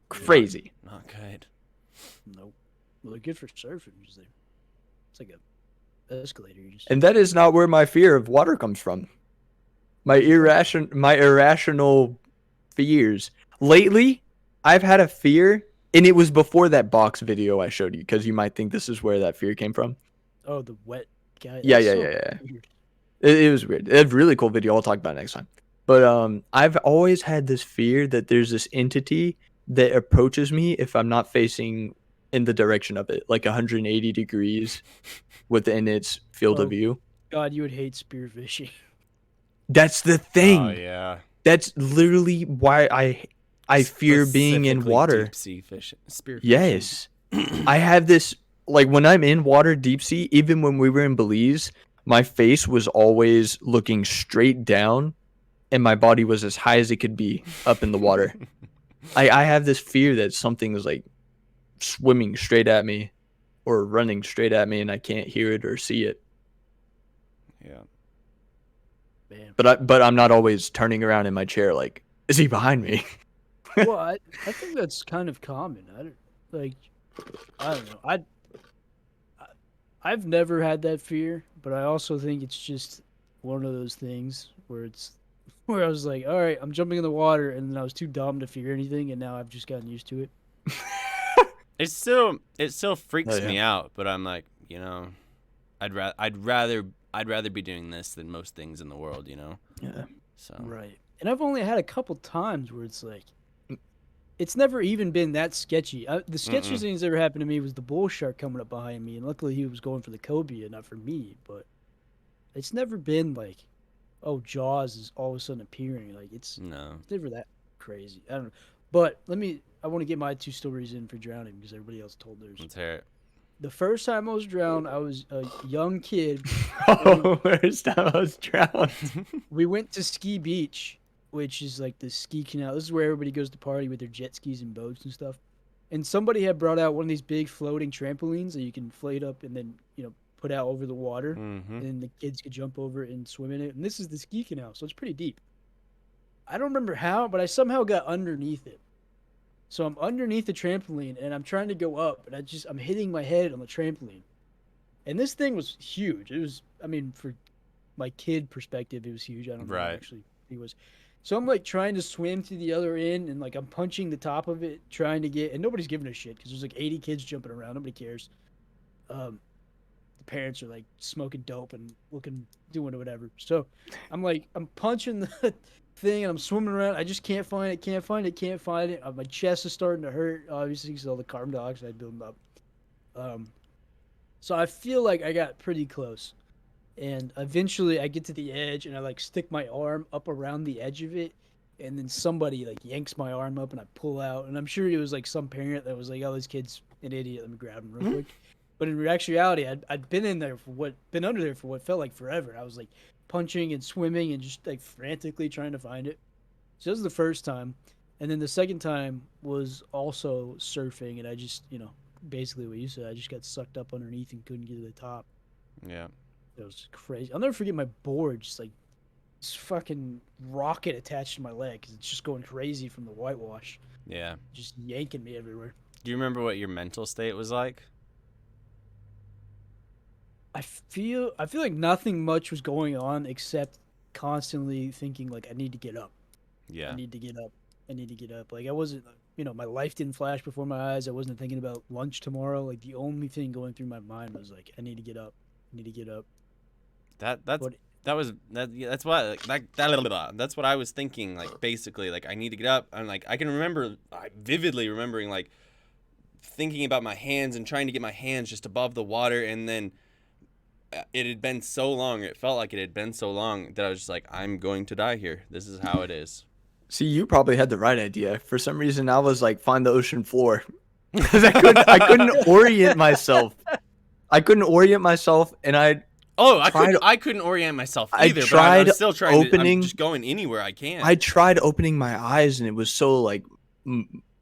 Crazy. Not good. Nope. Well, they're good for surfing. It's like a escalator. You just And that is not where my fear of water comes from. My irrational fears. Lately, I've had a fear, and it was before that box video I showed you, because you might think this is where that fear came from. oh, the wet guy. Yeah. Weird. It was weird. It's a really cool video. I'll talk about it next time. But I've always had this fear that there's this entity that approaches me if I'm not facing in the direction of it, like 180 degrees within its field Oh. of view. God, you would hate spearfishing. That's the thing. Oh yeah. That's literally why I fear being in Specifically water. Deep sea fish. Spear fishing. Yes. I have this, like, when I'm in water, deep sea, even when we were in Belize, my face was always looking straight down, and my body was as high as it could be up in the water. I have this fear that something is like swimming straight at me or running straight at me, and I can't hear it or see it. Yeah. Man. But I'm not always turning around in my chair like, is he behind me? Well, I think that's kind of common. I don't know. I've never had that fear, but I also think it's just one of those things where I was like, all right, I'm jumping in the water, and then I was too dumb to fear anything, and now I've just gotten used to it. It still freaks Oh, yeah. me out, but I'm like, you know, I'd rather be doing this than most things in the world, you know. Yeah. So Right. And I've only had a couple times where it's like, it's never even been that sketchy. The sketchiest thing that's ever happened to me was the bull shark coming up behind me, and luckily he was going for the cobia, not for me. But it's never been like, oh, Jaws is all of a sudden appearing. Like it's no. never that crazy. I don't know. But I want to get my 2 stories in for drowning because everybody else told theirs. Let's hear it. The first time I was drowned, I was a young kid. Oh, first time I was drowned. We went to Ski Beach, which is like the ski canal. This is where everybody goes to party with their jet skis and boats and stuff. And somebody had brought out one of these big floating trampolines that you can inflate up and then, put out over the water. Mm-hmm. And then the kids could jump over it and swim in it. And this is the ski canal, so it's pretty deep. I don't remember how, but I somehow got underneath it. So I'm underneath the trampoline and I'm trying to go up, and I'm hitting my head on the trampoline. And this thing was huge. It was, I mean, for my kid perspective, it was huge. I don't know Right. actually it was. So I'm like trying to swim to the other end, and like I'm punching the top of it, trying to get, and nobody's giving a shit because there's like 80 kids jumping around. Nobody cares. Um, the parents are like smoking dope and doing whatever. So I'm punching the thing and I'm swimming around. I just can't find it, can't find it, can't find it. My chest is starting to hurt, obviously, because all the carbon dioxide building up. Um, so I feel like I got pretty close. And eventually I get to the edge and I like stick my arm up around the edge of it. And then somebody like yanks my arm up and I pull out. And I'm sure it was like some parent that was like, oh, this kid's an idiot. Let me grab him real quick. But in actuality, I'd been been under there for what felt like forever. I was like punching and swimming and just like frantically trying to find it. So this was the first time. And then the second time was also surfing. And I just, basically what you said, I just got sucked up underneath and couldn't get to the top. Yeah. It was crazy. I'll never forget my board, just like this fucking rocket attached to my leg because it's just going crazy from the whitewash, Yeah. just yanking me everywhere. Do you remember what your mental state was like? I feel like nothing much was going on except constantly thinking like I need to get up. Yeah. I need to get up. I need to get up. Like I wasn't, my life didn't flash before my eyes. I wasn't thinking about lunch tomorrow. Like the only thing going through my mind was like I need to get up. I need to get up. That's what I was thinking. Like basically, like I need to get up. And like I vividly remembering like thinking about my hands and trying to get my hands just above the water, and then it had been so long. It felt like it had been so long that I was just like, I'm going to die here. This is how it is. See, you probably had the right idea. For some reason, I was like, find the ocean floor, because I couldn't orient myself. And I couldn't orient myself either. But I was still trying to. I'm just going anywhere I can. I tried opening my eyes, and it was so like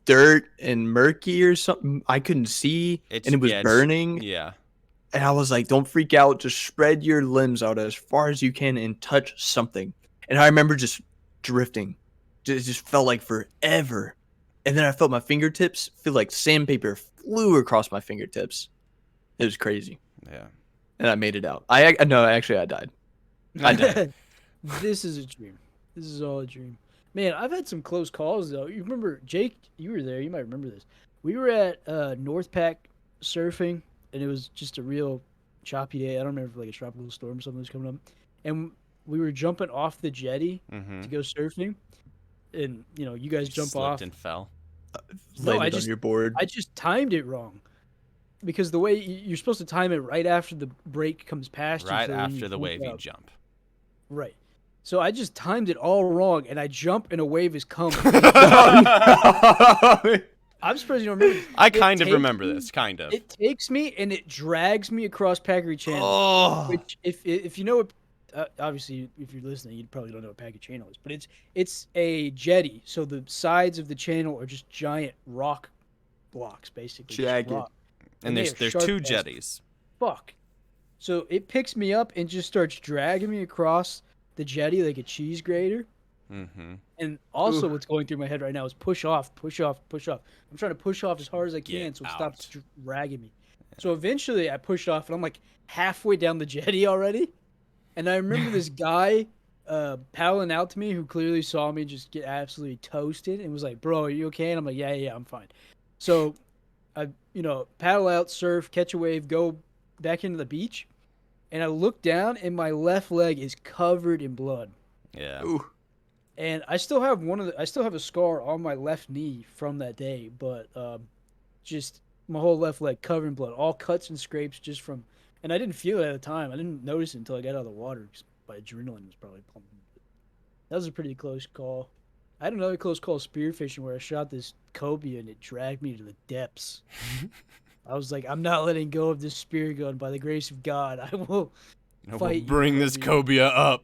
dirt and murky or something. I couldn't see, and it was burning. Yeah. And I was like, don't freak out. Just spread your limbs out as far as you can and touch something. And I remember just drifting. It just felt like forever. And then I felt my fingertips feel like sandpaper flew across my fingertips. It was crazy. Yeah. And I made it out. I died. I died. This is a dream. This is all a dream. Man, I've had some close calls, though. You remember, Jake, you were there. You might remember this. We were at North Pack surfing, and it was just a real choppy day. I don't remember if like a tropical storm or something was coming up. And we were jumping off the jetty to go surfing. And, you guys jump off. And fell. No, on your board. I just timed it wrong. Because the way you're supposed to time it right after the break comes past you. Right after the wave you jump. Right. So I just timed it all wrong, and I jump and a wave is coming. I'm surprised you don't remember. I kind of remember this, kind of. It takes me and it drags me across Packery Channel. Oh. Which, if you know what, obviously, if you're listening, you probably don't know what Packery Channel is. But it's a jetty, so the sides of the channel are just giant rock blocks, basically. Jagged. And there's two jetties. Fuck. So it picks me up and just starts dragging me across the jetty like a cheese grater. Mm-hmm. And also what's going through my head right now is push off, push off, push off. I'm trying to push off as hard as I can so it stops dragging me. So eventually I pushed off and I'm like halfway down the jetty already. And I remember this guy paddling out to me who clearly saw me just get absolutely toasted and was like, bro, are you okay? And I'm like, yeah, I'm fine. So I, paddle out, surf, catch a wave, go back into the beach. And I look down and my left leg is covered in blood. Yeah. Ooh. And I still have a scar on my left knee from that day, but just my whole left leg covered in blood, all cuts and scrapes just from, and I didn't feel it at the time. I didn't notice it until I got out of the water. My adrenaline was probably pumping. That was a pretty close call. I had another close call spearfishing where I shot this cobia and it dragged me to the depths. I was like, I'm not letting go of this spear gun. By the grace of God, I will fight. Bring this cobia up.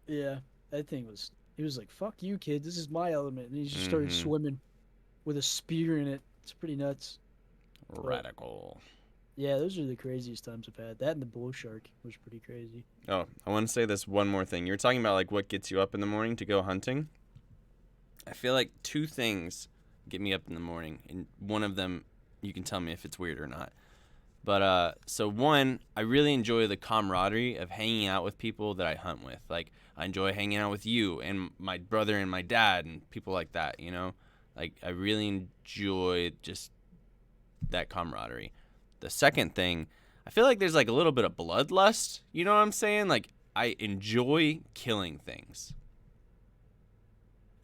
Yeah, that thing was. He was like, "Fuck you, kid. This is my element." And he just started swimming with a spear in it. It's pretty nuts. Radical. Yeah, those are the craziest times I've had. That and the bull shark was pretty crazy. Oh, I want to say this one more thing. You're talking about like what gets you up in the morning to go hunting. I feel like two things get me up in the morning, and one of them, you can tell me if it's weird or not. But so one, I really enjoy the camaraderie of hanging out with people that I hunt with. Like I enjoy hanging out with you and my brother and my dad and people like that, you know? Like I really enjoy just that camaraderie. The second thing, I feel like there's like a little bit of bloodlust, you know what I'm saying? Like I enjoy killing things.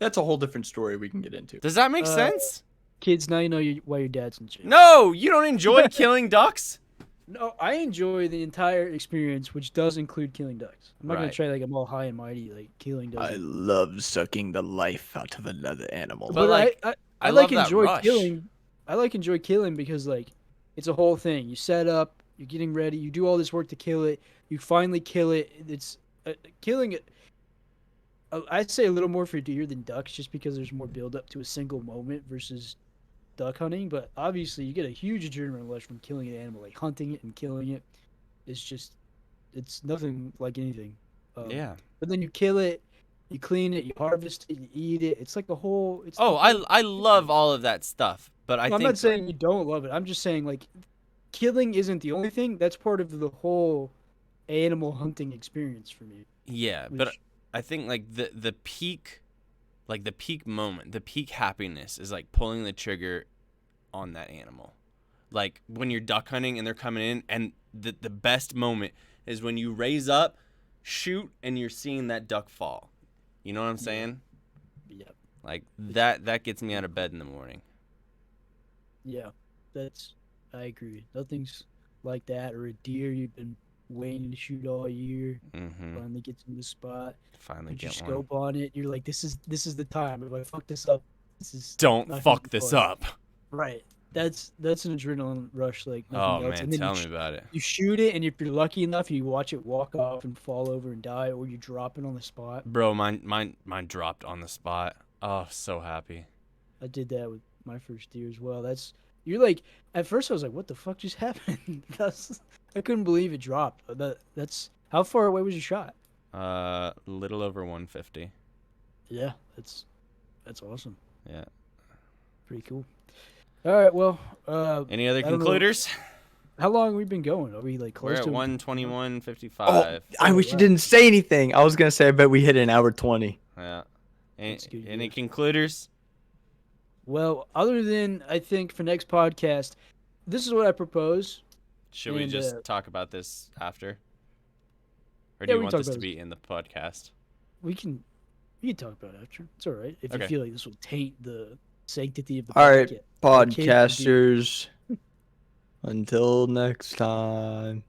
That's a whole different story we can get into. Does that make sense? Kids, now you know why your dad's in jail. No, you don't enjoy killing ducks? No, I enjoy the entire experience, which does include killing ducks. I'm not gonna Right. try like I'm all high and mighty like killing ducks. I love sucking the life out of another animal. But, like, I love like that enjoy rush. killing. I like enjoy killing because like it's a whole thing. You set up, you're getting ready, you do all this work to kill it. You finally kill it. It's killing it. I'd say a little more for deer than ducks, just because there's more build up to a single moment versus duck hunting. But obviously, you get a huge adrenaline rush from killing an animal. Like hunting it and killing it, it's nothing like anything. Yeah. But then you kill it, you clean it, you harvest it, you eat it. It's like the whole. It's Oh, I love all of that stuff, but I I'm think not saying you don't love it. I'm just saying like killing isn't the only thing. That's part of the whole animal hunting experience for me. yeah, but which- I think like the peak moment, the peak happiness is like pulling the trigger on that animal. Like when you're duck hunting and they're coming in, and the best moment is when you raise up, shoot, and you're seeing that duck fall. You know what I'm saying? Yeah. Like that gets me out of bed in the morning. Yeah, I agree. Nothing's like that, or a deer you've been waiting to shoot all year Mm-hmm. finally gets in the spot. Finally Put your get one. scope on it. You're like, this is the time. If I fuck this up, this is Don't not gonna fuck be this fun. up. Right. That's an adrenaline rush like nothing Oh else. man, And then tell me about it. you shoot it, and if you're lucky enough, you watch it walk off and fall over and die, or you drop it on the spot. Bro, mine dropped on the spot. Oh, so happy. I did that with my first deer as well. You're like, at first I was like, what the fuck just happened? I couldn't believe it dropped. That's how far away was your shot? Little over 150. Yeah, that's awesome. Yeah. Pretty cool. All right, well, Any other I don't know. concluders? how long have we been going? Are we like We're close at to 121.55. Oh, I wish you wow. didn't say anything. I was gonna say, I bet we hit an hour 20. Yeah. Any, That's good, any yeah. concluders? Well, other than I think for next podcast, this is what I propose. Should we And, just talk about this after? Or yeah, do you we can want talk this to about be in the podcast? We can talk about it after. It's all right. If Okay. you feel like this will taint the sanctity of the All right, podcast. podcasters. Until next time.